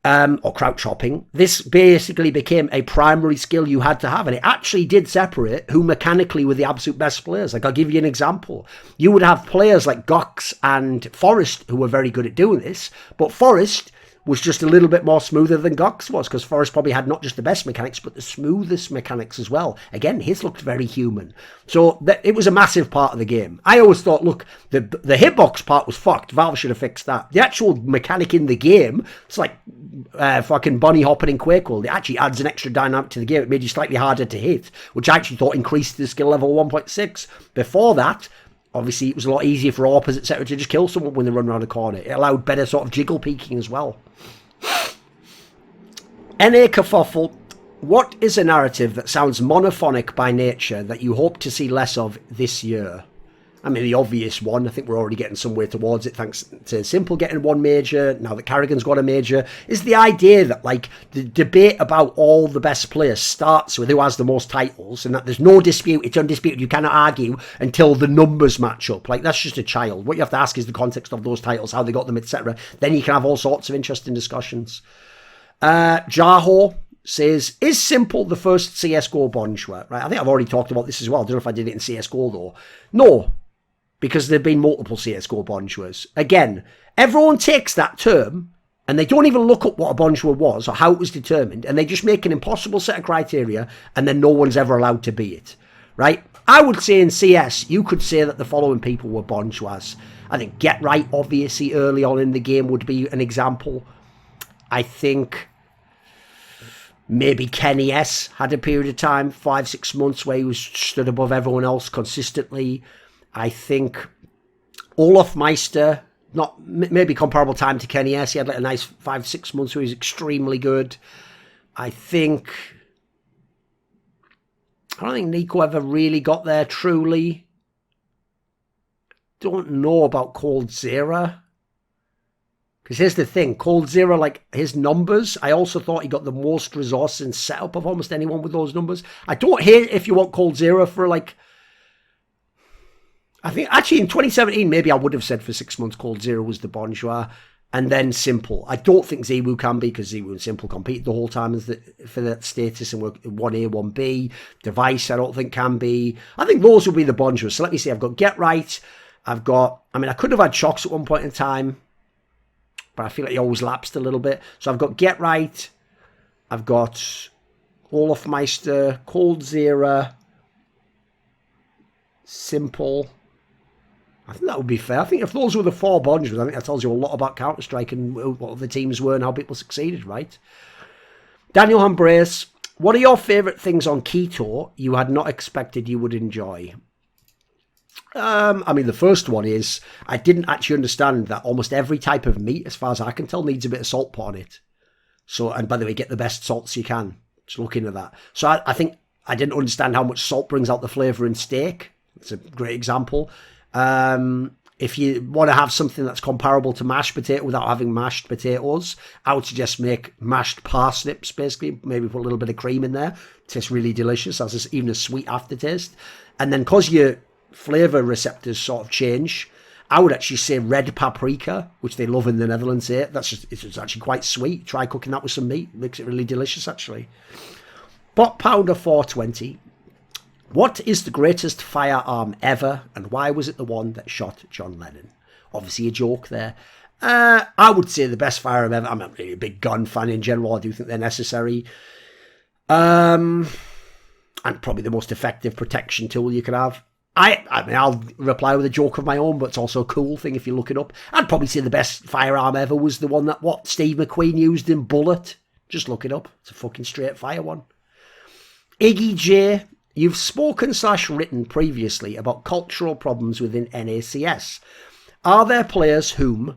Or crouch hopping, this basically became a primary skill you had to have, and it actually did separate who mechanically were the absolute best players. Like, I'll give you an example. You would have players like Gox and Forrest who were very good at doing this, but Forrest was just a little bit more smoother than Gox was, because Forrest probably had not just the best mechanics, but the smoothest mechanics as well. Again, his looked very human. So it was a massive part of the game. I always thought, look, the hitbox part was fucked. Valve should have fixed that. The actual mechanic in the game, it's like fucking bunny hopping in Quake World. It actually adds an extra dynamic to the game. It made you slightly harder to hit, which I actually thought increased the skill level 1.6. Before that, obviously, it was a lot easier for AWPers, etc., to just kill someone when they run around a corner. It allowed better sort of jiggle peeking as well. N.A. Kerfuffle, what is a narrative that sounds monophonic by nature that you hope to see less of this year? I mean, the obvious one, I think we're already getting somewhere towards it, thanks to Simple getting one major, now that Carrigan's got a major, is the idea that, like, the debate about all the best players starts with who has the most titles, and that there's no dispute, it's undisputed, you cannot argue until the numbers match up. Like, that's just a child. What you have to ask is the context of those titles, how they got them, etc. Then you can have all sorts of interesting discussions. Jaho says, is Simple the first CSGO Bonjour? Right, I think I've already talked about this as well. I don't know if I did it in CSGO, though. No. Because there have been multiple CSGO bonjours. Again, everyone takes that term and they don't even look up what a bonjour was or how it was determined, and they just make an impossible set of criteria, and then no one's ever allowed to be it, right? I would say in CS, you could say that the following people were bonjours. I think Get Right, obviously, early on in the game would be an example. I think maybe Kenny S had a period of time, 5-6 months, where he was stood above everyone else consistently. I think Olaf Meister, not maybe comparable time to Kenny S. He had like a nice 5-6 months where he was extremely good. I don't think Niko ever really got there truly. Don't know about coldzera. Because here's the thing, coldzera, like his numbers, I also thought he got the most resources and setup of almost anyone with those numbers. I don't hate if you want coldzera for like, I think actually in 2017, maybe I would have said for 6 months coldzera was the bonjour, and then Simple. I don't think Zewu can be, because Zewu and Simple compete the whole time for that status and we're 1A, 1B. Device, I don't think can be. I think those will be the bonjours. So let me see, I've got Get Right. I could have had Shocks at one point in time, but I feel like he always lapsed a little bit. So I've got Get Right. I've got Olaf Meister, coldzera, Simple. I think that would be fair. I think if those were the 4 bonjours, I think that tells you a lot about Counter-Strike and what the teams were and how people succeeded, right? Daniel Humbrace, what are your favourite things on keto you had not expected you would enjoy? The first one is, I didn't actually understand that almost every type of meat, as far as I can tell, needs a bit of salt put on it. So, and by the way, get the best salts you can. Just look into that. So I think I didn't understand how much salt brings out the flavour in steak. It's a great example. If you want to have something that's comparable to mashed potato without having mashed potatoes, I would suggest make mashed parsnips, basically. Maybe put a little bit of cream in there. It tastes really delicious. Has even a sweet aftertaste. And then because your flavour receptors sort of change, I would actually say red paprika, which they love in the Netherlands here. It's actually quite sweet. Try cooking that with some meat. It makes it really delicious, actually. Bot Pounder 420. What is the greatest firearm ever, and why was it the one that shot John Lennon? Obviously a joke there. I would say the best firearm ever. I'm not really a big gun fan in general. I do think they're necessary. And probably the most effective protection tool you can have. I mean, I'll reply with a joke of my own, but it's also a cool thing if you look it up. I'd probably say the best firearm ever was the one that, Steve McQueen used in Bullet. Just look it up. It's a fucking straight fire one. Iggy J, you've spoken/written previously about cultural problems within NACS. Are there players whom,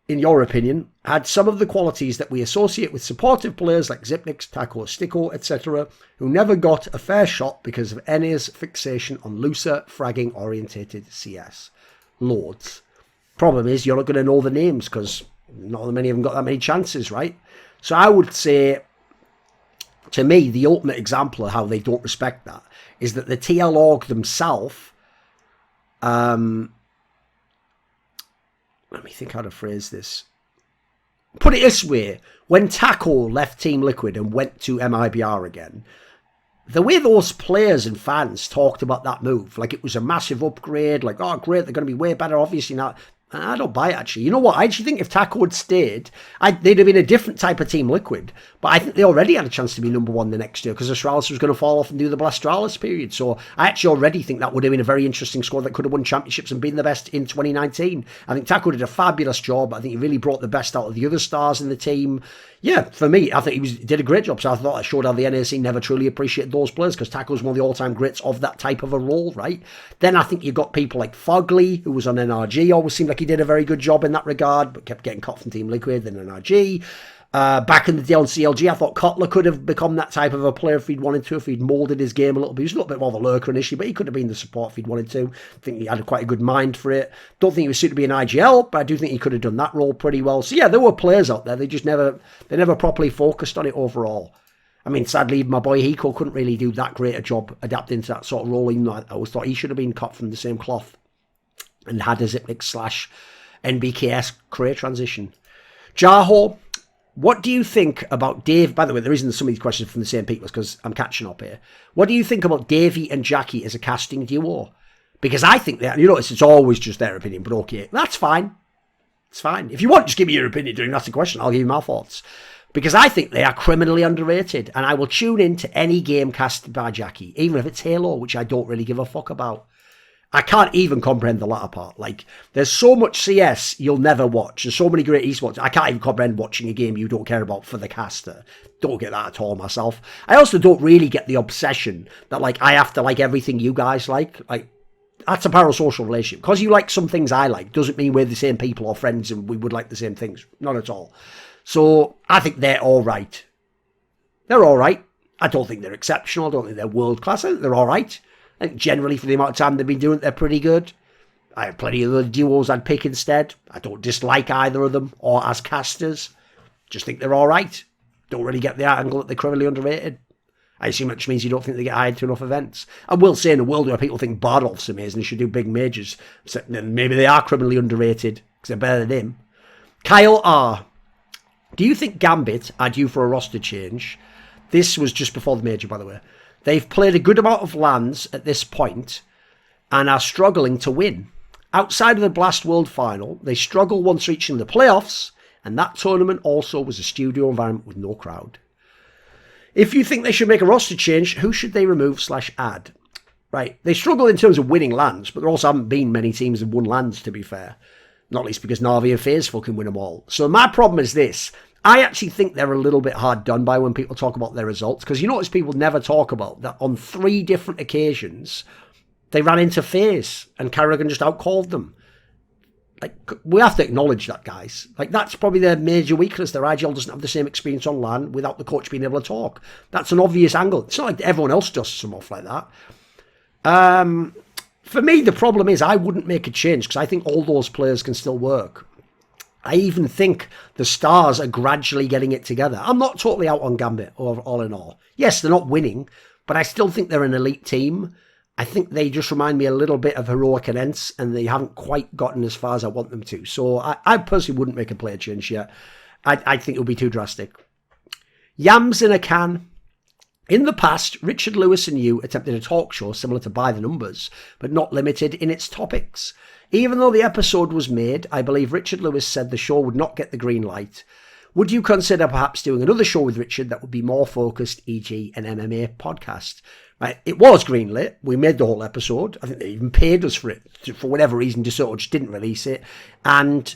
in your opinion, had some of the qualities that we associate with supportive players like Xyp9x, Taco, Sticko, etc., who never got a fair shot because of NA's fixation on looser, fragging-orientated CS? Loads. Problem is, you're not going to know the names because not that many of them got that many chances, right? So I would say, to me, the ultimate example of how they don't respect that is that the TL org themselves, let me think how to phrase this. Put it this way, when Taco left Team Liquid and went to MIBR again, the way those players and fans talked about that move, like it was a massive upgrade, like, oh great, they're going to be way better, obviously not. I don't buy it, actually. You know what? I actually think if Taco had stayed, they'd have been a different type of Team Liquid. But I think they already had a chance to be number one the next year because Astralis was going to fall off and do the Blastralis period. So I actually already think that would have been a very interesting squad that could have won championships and been the best in 2019. I think Taco did a fabulous job. I think he really brought the best out of the other stars in the team. Yeah, for me, I think he did a great job. So I thought that showed how the NAC never truly appreciated those players because Taco was one of the all-time greats of that type of a role, right? Then I think you got people like Fogley, who was on NRG, always seemed like he did a very good job in that regard, but kept getting cut from Team Liquid and NRG. Back in the day on CLG, I thought Kotler could have become that type of a player if he'd wanted to, if he'd moulded his game a little bit. He was a little bit more of a lurker initially, but he could have been the support if he'd wanted to. I think he had quite a good mind for it. Don't think he was suited to be an IGL, but I do think he could have done that role pretty well. So yeah, there were players out there. They never properly focused on it overall. I mean, sadly, my boy Hiko couldn't really do that great a job adapting to that sort of role, even though I always thought he should have been cut from the same cloth and had a Xyp9x/NBKS career transition. Jaho, what do you think about Dave? By the way, the reason there's some of these questions from the same people is because I'm catching up here. What do you think about Davey and Jackie as a casting duo? Because I think that, you notice it's always just their opinion, but okay, that's fine. It's fine. If you want, just give me your opinion during that's the question. I'll give you my thoughts. Because I think they are criminally underrated, and I will tune in to any game casted by Jackie, even if it's Halo, which I don't really give a fuck about. I can't even comprehend the latter part. Like, there's so much CS you'll never watch. There's so many great esports. I can't even comprehend watching a game you don't care about for the caster. Don't get that at all myself. I also don't really get the obsession that, like, I have to like everything you guys like. Like, that's a parasocial relationship. Because you like some things I like doesn't mean we're the same people or friends and we would like the same things. Not at all. So, I think they're all right. They're all right. I don't think they're exceptional. I don't think they're world class. I think they're all right. I think generally for the amount of time they've been doing it, they're pretty good. I have plenty of other duos I'd pick instead. I don't dislike either of them or as casters. Just think they're all right. Don't really get the angle that they're criminally underrated. I assume which means you don't think they get hired to enough events. I will say in a world where people think Bardolph's amazing and should do big majors, so maybe they are criminally underrated because they're better than him. Kyle R. Do you think Gambit are due for a roster change? This was just before the major, by the way. They've played a good amount of lands at this point and are struggling to win. Outside of the Blast World Final, they struggle once reaching the playoffs, and that tournament also was a studio environment with no crowd. If you think they should make a roster change, who should they remove/add? Right, they struggle in terms of winning lands, but there also haven't been many teams that won lands, to be fair. Not least because Na'Vi and FaZe fucking win them all. So my problem is this. I actually think they're a little bit hard done by when people talk about their results, because you notice people never talk about that on 3 different occasions they ran into FaZe and Carrigan just outcalled them. Like, we have to acknowledge that, guys. Like, that's probably their major weakness. Their IGL doesn't have the same experience on LAN without the coach being able to talk. That's an obvious angle. It's not like everyone else does some off like that. For me, the problem is I wouldn't make a change because I think all those players can still work. I even think the stars are gradually getting it together. I'm not totally out on Gambit, all in all. Yes, they're not winning, but I still think they're an elite team. I think they just remind me a little bit of Heroic and Ents, and they haven't quite gotten as far as I want them to. So I personally wouldn't make a player change yet. I think it would be too drastic. Yams in a can. In the past, Richard Lewis and you attempted a talk show similar to By the Numbers, but not limited in its topics. Even though the episode was made, I believe Richard Lewis said the show would not get the green light. Would you consider perhaps doing another show with Richard that would be more focused, e.g. an MMA podcast? Right? It was greenlit. We made the whole episode. I think they even paid us for it. For whatever reason, DeSoto just didn't release it. And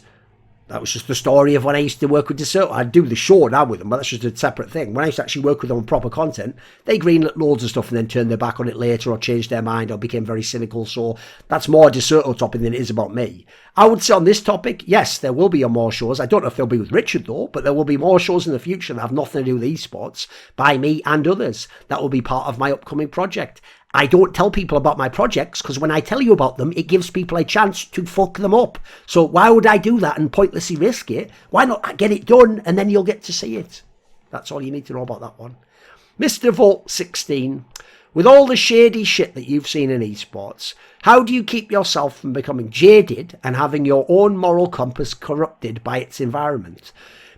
that was just the story of when I used to work with DeSoto. I'd do the show now with them, but that's just a separate thing. When I used to actually work with them on proper content, they greenlit loads of stuff and then turned their back on it later or changed their mind or became very cynical. So that's more a DeSoto topic than it is about me. I would say on this topic, yes, there will be more shows. I don't know if they'll be with Richard though, but there will be more shows in the future that have nothing to do with esports by me and others. That will be part of my upcoming project. I don't tell people about my projects because when I tell you about them, it gives people a chance to fuck them up. So why would I do that and pointlessly risk it? Why not get it done and then you'll get to see it? That's all you need to know about that one. Mr. Vault 16, with all the shady shit that you've seen in esports, how do you keep yourself from becoming jaded and having your own moral compass corrupted by its environment?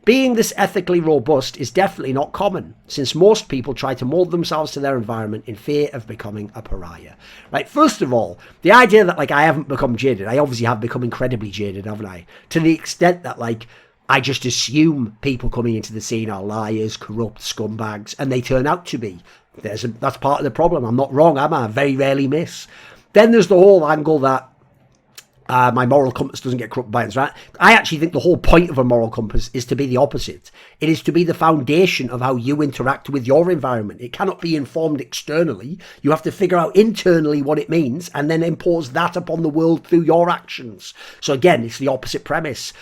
Being this ethically robust is definitely not common, since most people try to mold themselves to their environment in fear of becoming a pariah. Right, first of all, the idea that, like, I haven't become jaded, I obviously have become incredibly jaded, haven't I? To the extent that, like, I just assume people coming into the scene are liars, corrupt scumbags, and they turn out to be. That's part of the problem. I'm not wrong, am I? I very rarely miss. Then there's the whole angle that my moral compass doesn't get corrupted by it, right? I actually think the whole point of a moral compass is to be the opposite. It is to be the foundation of how you interact with your environment. It cannot be informed externally. You have to figure out internally what it means and then impose that upon the world through your actions. So again, it's the opposite premise.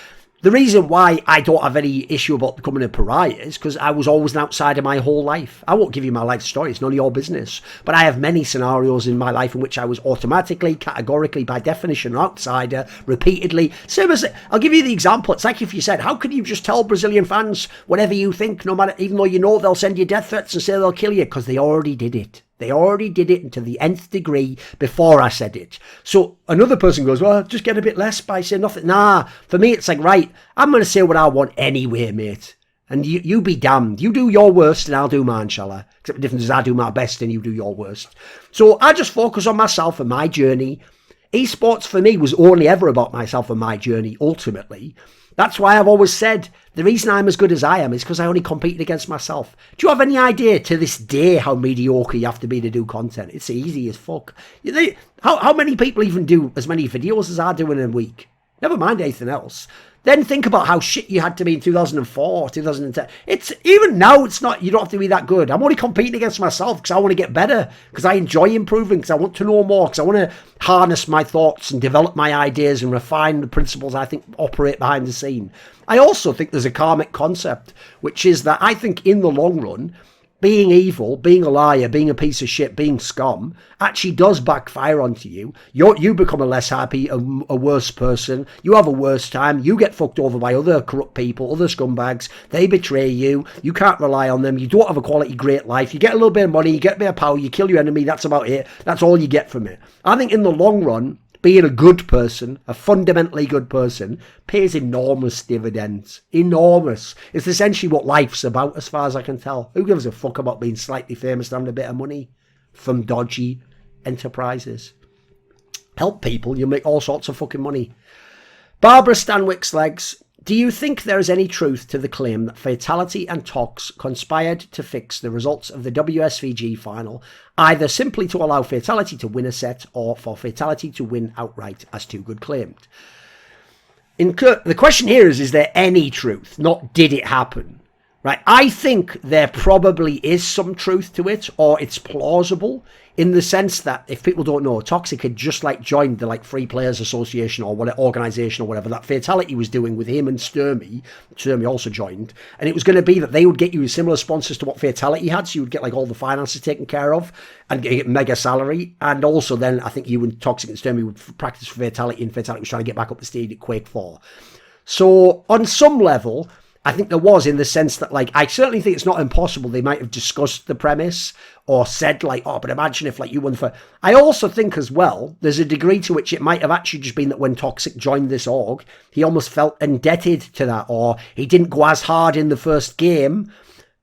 The reason why I don't have any issue about becoming a pariah is because I was always an outsider my whole life. I won't give you my life story, it's none of your business. But I have many scenarios in my life in which I was automatically, categorically, by definition, an outsider, repeatedly. Same as, I'll give you the example. It's like if you said, how can you just tell Brazilian fans whatever you think, no matter, even though you know they'll send you death threats and say they'll kill you, because they already did it. They already did it to the nth degree before I said it. So another person goes, well, just get a bit less by saying nothing. Nah, for me, it's like, right, I'm going to say what I want anyway, mate. And you be damned. You do your worst and I'll do mine, shall I? Except the difference is I do my best and you do your worst. So I just focus on myself and my journey. Esports for me was only ever about myself and my journey, ultimately. That's why I've always said the reason I'm as good as I am is because I only competed against myself. Do you have any idea to this day how mediocre you have to be to do content? It's easy as fuck. How many people even do as many videos as I do in a week? Never mind anything else. Then think about how shit you had to be in 2004, 2010. It's even now, it's not, you don't have to be that good. I'm only competing against myself because I want to get better, because I enjoy improving, because I want to know more, because I want to harness my thoughts and develop my ideas and refine the principles I think operate behind the scene. I also think there's a karmic concept, which is that I think in the long run, being evil, being a liar, being a piece of shit, being scum, actually does backfire onto you. You become a less happy, a worse person. You have a worse time. You get fucked over by other corrupt people, other scumbags. They betray you. You can't rely on them. You don't have a quality, great life. You get a little bit of money. You get a bit of power. You kill your enemy. That's about it. That's all you get from it. I think in the long run, being a good person, a fundamentally good person, pays enormous dividends. Enormous. It's essentially what life's about as far as I can tell. Who gives a fuck about being slightly famous and having a bit of money from dodgy enterprises? Help people, you'll make all sorts of fucking money. Barbara Stanwyck's legs. Do you think there is any truth to the claim that Fatality and Tox conspired to fix the results of the WSVG final, either simply to allow Fatality to win a set or for Fatality to win outright, as Too Good claimed? The question here is there any truth, not did it happen? Right? I think there probably is some truth to it, or it's plausible, in the sense that, if people don't know, Toxic had just like joined the like Free Players Association or whatever organization or whatever that Fatality was doing with him and Sturmy. Sturmy also joined, and it was going to be that they would get you similar sponsors to what Fatality had, so you would get like all the finances taken care of and get mega salary, and also then I think you and Toxic and Sturmy would practice for Fatality, and Fatality was trying to get back up the stage at Quake 4. So on some level, I think there was, in the sense that, like, I certainly think it's not impossible they might have discussed the premise or said, like, oh, but imagine if, like, you won for... I also think, as well, there's a degree to which it might have actually just been that when Toxic joined this org, he almost felt indebted to that, or he didn't go as hard in the first game,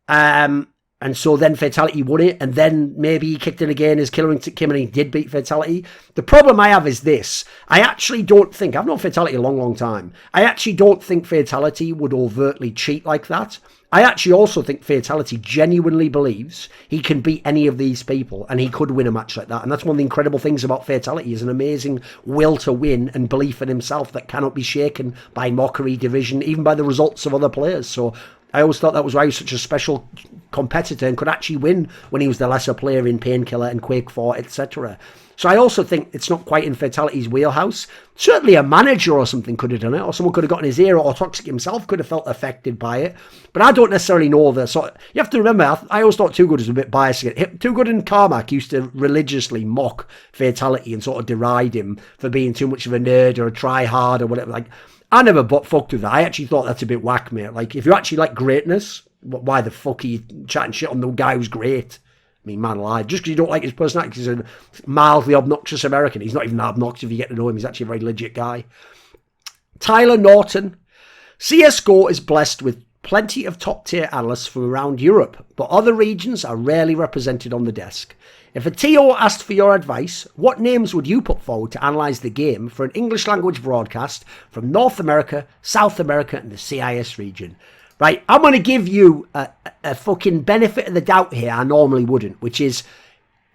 and And so then Fatality won it, and then maybe he kicked in again as Killer Kim, and he did beat Fatality. The problem I have is this. I actually don't think, I've known Fatality a long, long time. I actually don't think Fatality would overtly cheat like that. I actually also think Fatality genuinely believes he can beat any of these people, and he could win a match like that. And that's one of the incredible things about Fatality, is an amazing will to win and belief in himself that cannot be shaken by mockery, division, even by the results of other players. So I always thought that was why he was such a special competitor and could actually win when he was the lesser player in Painkiller and Quake 4, etc. So I also think it's not quite in Fatality's wheelhouse. Certainly a manager or something could have done it, or someone could have gotten his ear, or Toxic himself could have felt affected by it. But I don't necessarily know the sort. You have to remember, I always thought Too Good was a bit biased. Too Good and Carmack used to religiously mock Fatality and sort of deride him for being too much of a nerd or a try-hard or whatever. Like, I never fucked with that. I actually thought that's a bit whack, mate. Like, if you actually like greatness, why the fuck are you chatting shit on the guy who's great? I mean, man alive. Just because you don't like his personality, he's a mildly obnoxious American. He's not even that obnoxious if you get to know him. He's actually a very legit guy. Tyler Norton. CSGO is blessed with plenty of top-tier analysts from around Europe, but other regions are rarely represented on the desk. If a TO asked for your advice, what names would you put forward to analyse the game for an English-language broadcast from North America, South America, and the CIS region? Right, I'm going to give you a fucking benefit of the doubt here I normally wouldn't, which is,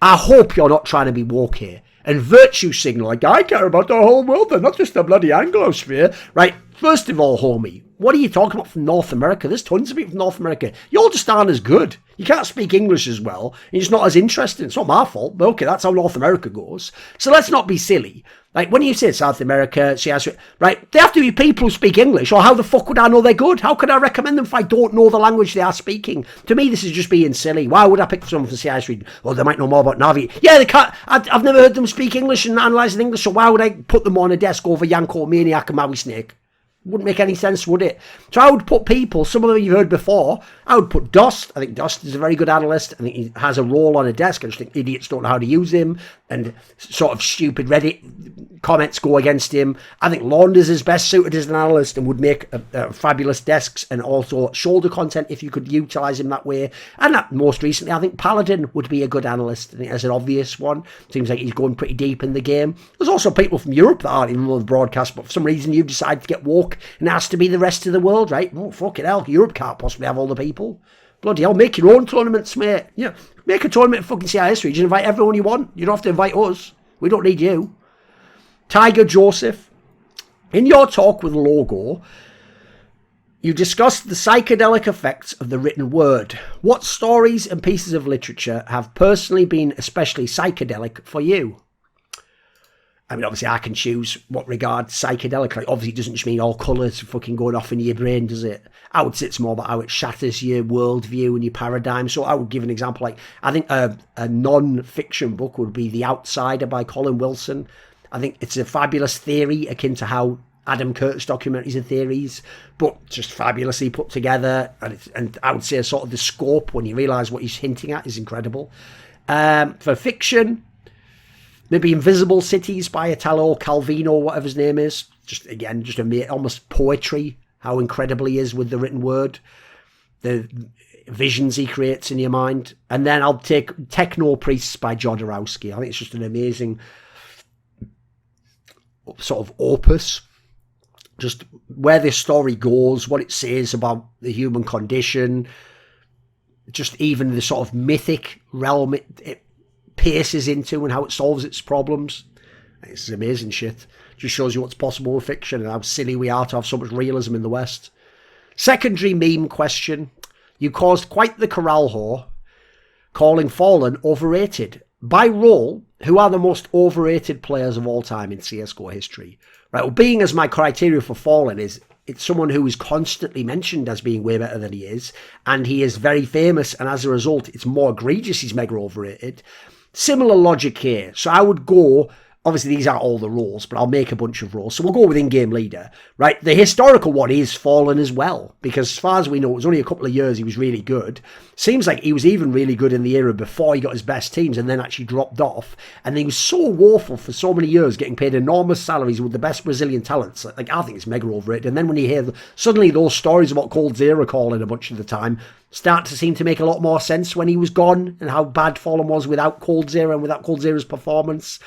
I hope you're not trying to be woke here and virtue signal, like, I care about the whole world, they're not just the bloody Anglosphere. Right, first of all, homie, what are you talking about from North America? There's tons of people from North America. You all just aren't as good. You can't speak English as well. And it's not as interesting. It's not my fault, but okay, that's how North America goes. So let's not be silly. Like, when you say South America, right, they have to be people who speak English, or how the fuck would I know they're good? How could I recommend them if I don't know the language they are speaking? To me, this is just being silly. Why would I pick someone from the CIS region? Well, they might know more about Navi. Yeah, they can't. I've never heard them speak English and analyse in English, so why would I put them on a desk over Yanko, Maniac, and Maui Snake? Wouldn't make any sense, would it? So I would put people, some of them you've heard before. I would put Dost. I think Dost is a very good analyst. I think he has a role on a desk. I just think idiots don't know how to use him, and sort of stupid Reddit comments go against him. I think Launders is best suited as an analyst and would make fabulous desks and also shoulder content if you could utilise him that way. And most recently, I think Paladin would be a good analyst. I think that's an obvious one. Seems like he's going pretty deep in the game. There's also people from Europe that aren't even on the broadcast, but for some reason you've decided to get woke and it has to be the rest of the world, right? Oh, fucking hell, Europe can't possibly have all the people. Bloody hell, make your own tournaments, mate. Yeah, make a tournament in fucking CIS region, invite everyone you want. You don't have to invite us. We don't need you. Tiger Joseph, in your talk with Logo, you discussed the psychedelic effects of the written word. What stories and pieces of literature have personally been especially psychedelic for you? I mean, obviously, I can choose what regards psychedelic. Like, obviously, it doesn't just mean all colours fucking going off in your brain, does it? I would say it's more about how it shatters your worldview and your paradigm. So I would give an example. Like, I think a non-fiction book would be The Outsider by Colin Wilson. I think it's a fabulous theory akin to how Adam Curtis documentaries and theories, but just fabulously put together. And I would say sort of the scope, when you realise what he's hinting at, is incredible. For fiction, maybe Invisible Cities by Italo Calvino, whatever his name is. Just, again, just almost poetry, how incredible he is with the written word. The visions he creates in your mind. And then I'll take Techno Priests by Jodorowsky. I think it's just an amazing sort of opus. Just where this story goes, what it says about the human condition, just even the sort of mythic realm it pierces into and how it solves its problems. It's amazing shit. Just shows you what's possible with fiction and how silly we are to have so much realism in the West. Secondary meme question. You caused quite the corral whore, calling Fallen overrated. By role, who are the most overrated players of all time in CSGO history? Right, well, being as my criteria for Fallen is, it's someone who is constantly mentioned as being way better than he is, and he is very famous, and as a result, it's more egregious he's mega overrated. Similar logic here. So I would go obviously these aren't all the roles, but I'll make a bunch of roles. So we'll go with in-game leader, right? The historical one is Fallen as well, because as far as we know, it was only a couple of years he was really good. Seems like he was even really good in the era before he got his best teams and then actually dropped off. And he was so woeful for so many years, getting paid enormous salaries with the best Brazilian talents. Like, I think it's mega overrated. And then when you hear suddenly those stories about coldzera calling a bunch of the time start to seem to make a lot more sense when he was gone and how bad Fallen was without coldzera and without coldzera's performance.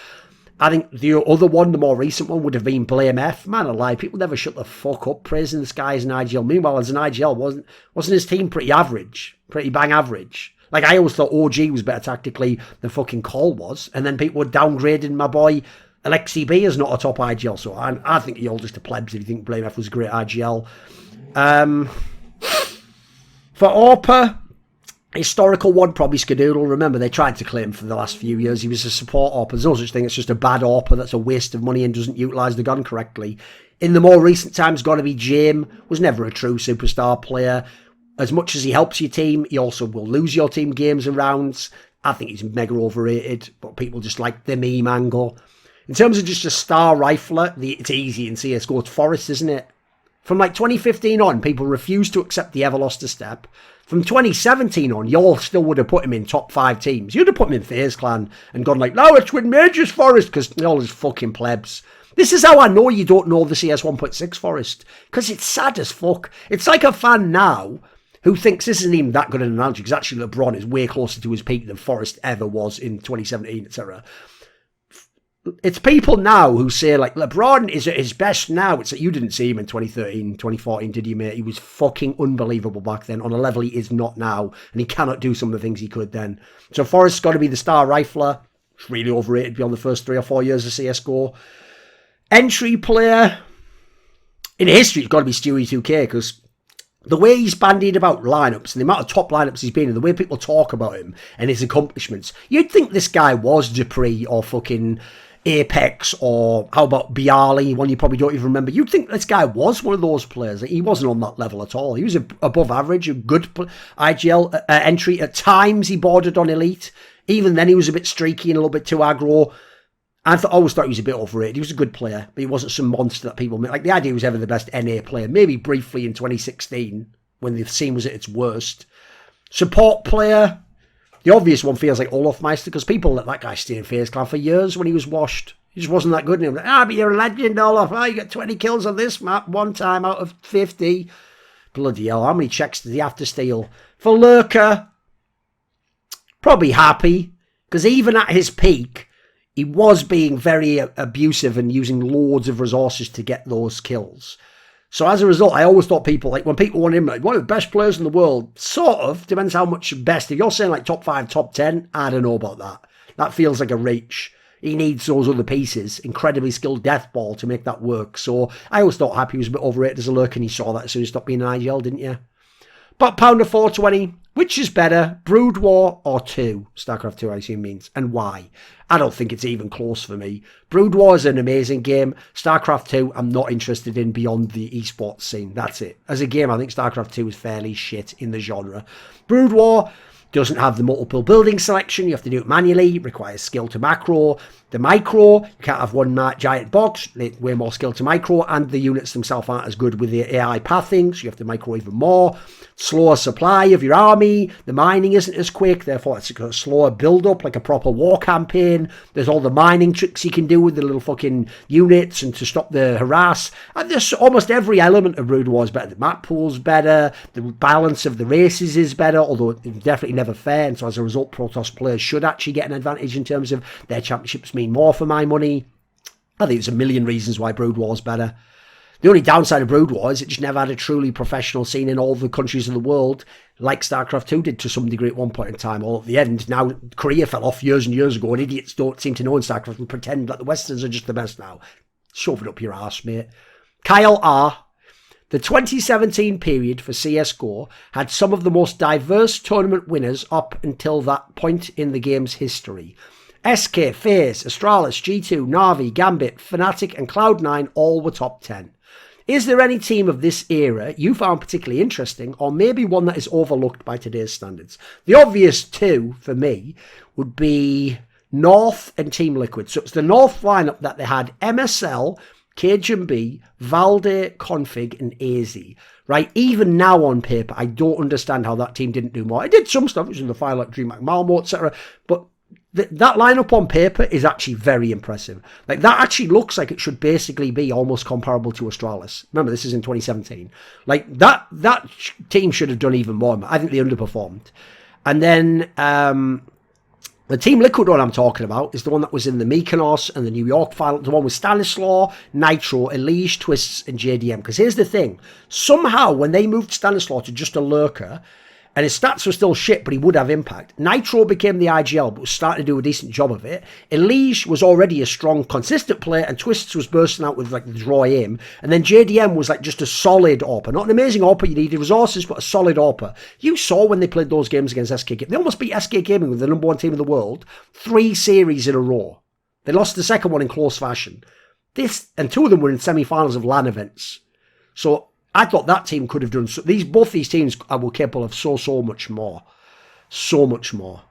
I think the other one, the more recent one, would have been Blame F. Man alive, people never shut the fuck up praising this guy as an IGL. Meanwhile, as an IGL, wasn't his team pretty average? Pretty bang average? Like, I always thought OG was better tactically than fucking Call was. And then people were downgrading my boy Alexi B as not a top IGL. So I think you're all just a plebs if you think Blame F was a great IGL. For AWPA, historical one, probably Skadoodle. Remember, they tried to claim for the last few years he was a support AWPA. There's no such thing. It's just a bad AWPA that's a waste of money and doesn't utilise the gun correctly. In the more recent times, got to be Jame. Was never a true superstar player. As much as he helps your team, he also will lose your team games and rounds. I think he's mega overrated, but people just like the meme angle. In terms of just a star rifler, it's easy in CSGO. It's Forest, isn't it? From like 2015 on, people refused to accept the ever lost a step. From 2017 on, y'all still would have put him in top 5 teams. You'd have put him in FaZe Clan and gone like, no, it's with Majors Forest, because y'all is fucking plebs. This is how I know you don't know the CS 1.6 Forest, because it's sad as fuck. It's like a fan now who thinks this isn't even that good an analogy, because actually LeBron is way closer to his peak than Forest ever was in 2017, etc. It's people now who say, like, LeBron is at his best now. It's like, you didn't see him in 2013, 2014, did you, mate? He was fucking unbelievable back then on a level he is not now, and he cannot do some of the things he could then. So Forrest's got to be the star rifler. It's really overrated beyond the first 3 or 4 years of CSGO. Entry player. In history, it's got to be Stewie 2K, because the way he's bandied about lineups and the amount of top lineups he's been in, the way people talk about him and his accomplishments, you'd think this guy was Dupree or fucking Apex, or how about Bialy, one you probably don't even remember. You'd think this guy was one of those players. He wasn't on that level at all. He was above average, a good IGL entry. At times he bordered on elite. Even then he was a bit streaky and a little bit too aggro. I always thought he was a bit overrated. He was a good player, but he wasn't some monster that people made. Like, the idea he was ever the best NA player, maybe briefly in 2016 when the scene was at its worst. Support player. The obvious one feels like Olaf Meister, because people let that guy stay in FaZe Clan for years when he was washed. He just wasn't that good. And he was like, but you're a legend, Olaf. You got 20 kills on this map one time out of 50. Bloody hell, how many checks did he have to steal? For Lurker, probably happy, because even at his peak, he was being very abusive and using loads of resources to get those kills. So as a result, I always thought people, like, when people want him, like, one of the best players in the world, sort of, depends how much best. If you're saying like top 5, top 10, I don't know about that. That feels like a reach. He needs those other pieces, incredibly skilled deathball to make that work. So I always thought Happy was a bit overrated as a lurk, and you saw that as soon as he stopped being an IGL, didn't you? But Pounder 420, which is better, Brood War or 2? Starcraft 2, I assume means, and why? I don't think it's even close for me. Brood War is an amazing game. Starcraft 2, I'm not interested in beyond the esports scene. That's it. As a game, I think Starcraft 2 is fairly shit in the genre. Brood War doesn't have the multiple building selection. You have to do it manually. It requires skill to macro. The micro, you can't have one giant box. Way more skill to micro, and the units themselves aren't as good with the AI pathing, so you have to micro even more. Slower supply of your army. The mining isn't as quick, therefore it's a slower build-up, like a proper war campaign. There's all the mining tricks you can do with the little fucking units and to stop the harass. And there's almost every element of Brood War is better. The map pool's better. The balance of the races is better, although it's definitely never fair. And so as a result, Protoss players should actually get an advantage in terms of their championships mean more for my money. I think there's a million reasons why Brood War's better. The only downside of Brood War is it just never had a truly professional scene in all the countries of the world, like StarCraft 2 did to some degree at one point in time. Or at the end, now Korea fell off years and years ago, and idiots don't seem to know in StarCraft and pretend that the Westerns are just the best now. Shove it up your arse, mate. Kyle R. The 2017 period for CSGO had some of the most diverse tournament winners up until that point in the game's history. SK, FaZe, Astralis, G2, Na'Vi, Gambit, Fnatic and Cloud9 all were top 10. Is there any team of this era you found particularly interesting, or maybe one that is overlooked by today's standards? The obvious two for me would be North and Team Liquid. So it's the North lineup that they had MSL, KGB, Valde, Config, and AZ. Right? Even now on paper, I don't understand how that team didn't do more. It did some stuff, which was in the file like DreamHack Malmo, etc. But that lineup on paper is actually very impressive. Like, that actually looks like it should basically be almost comparable to Astralis. Remember, this is in 2017. Like, that team should have done even more. I think they underperformed. And then the Team Liquid one I'm talking about is the one that was in the Mykonos and the New York file, the one with Stanislaw, Nitro, Elige, Twists, and JDM. Because here's the thing. Somehow, when they moved Stanislaw to just a lurker, and his stats were still shit, but he would have impact. Nitro became the IGL, but was starting to do a decent job of it. Elige was already a strong, consistent player, and Twists was bursting out with like the draw aim. And then JDM was like just a solid AWPer. Not an amazing AWPer, you needed resources, but a solid AWPer. You saw when they played those games against SK Gaming. They almost beat SK Gaming with the number one team in the world 3 series in a row. They lost the second one in close fashion. And 2 of them were in semi-finals of LAN events. So I thought that team could have done so. Both these teams were capable of so much more. So much more.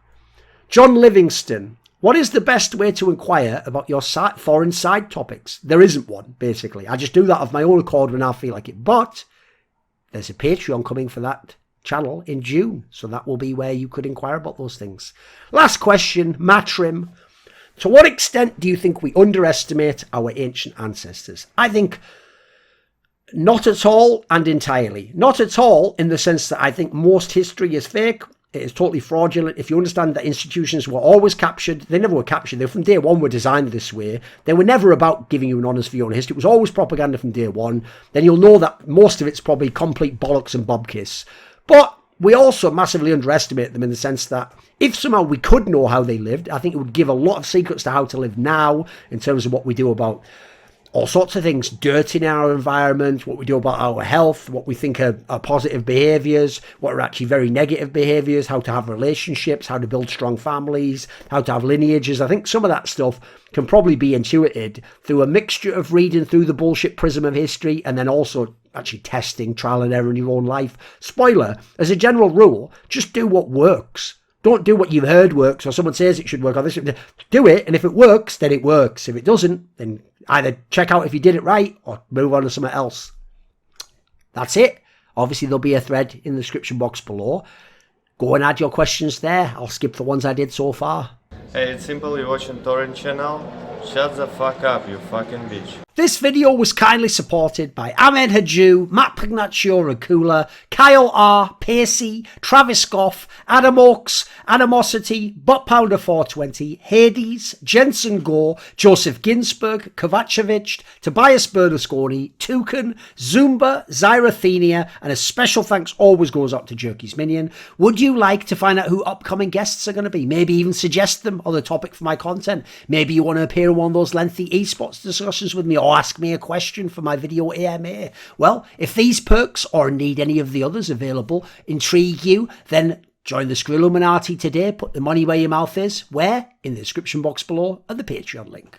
John Livingston. What is the best way to inquire about your foreign side topics? There isn't one, basically. I just do that of my own accord when I feel like it. But there's a Patreon coming for that channel in June. So that will be where you could inquire about those things. Last question, Matrim. To what extent do you think we underestimate our ancient ancestors? I think not at all and entirely. Not at all in the sense that I think most history is fake. It is totally fraudulent. If you understand that institutions were always captured, they never were captured. They from day one were designed this way. They were never about giving you an honest view on history. It was always propaganda from day one. Then you'll know that most of it's probably complete bollocks and bobkiss. But we also massively underestimate them in the sense that if somehow we could know how they lived, I think it would give a lot of secrets to how to live now in terms of what we do about all sorts of things, dirt in our environment, what we do about our health, what we think are positive behaviours, what are actually very negative behaviours, how to have relationships, how to build strong families, how to have lineages. I think some of that stuff can probably be intuited through a mixture of reading through the bullshit prism of history and then also actually testing trial and error in your own life. Spoiler, as a general rule, just do what works. Don't do what you've heard works or someone says it should work or this. Do it, and if it works, then it works. If it doesn't, then either check out if you did it right or move on to something else. That's it. Obviously, there'll be a thread in the description box below. Go and add your questions there. I'll skip the ones I did so far. Hey, it's simple, you're watching Thorin channel. Shut the fuck up, you fucking bitch. This video was kindly supported by Ahmed Hadjou, Matt Pugnatio, Rajcula, Kyle R, Pacy, Travis Goff, ochs, Animosity, Buttpounder420, Hades, Jensen Goh, Joseph Ginsburg, Kovacevicd, Tobias Bernasconi, Tooorin, Zoomba, Zyrathenia, and a special thanks always goes up to Jerky's Minion. Would you like to find out who upcoming guests are going to be? Maybe even suggest them on the topic for my content. Maybe you want to appear in one of those lengthy esports discussions with me or ask me a question for my video AMA. Well, if these perks or indeed any of the others available intrigue you, then join the Screw Illuminati today. Put the money where your mouth is. Where? In the description box below and the Patreon link.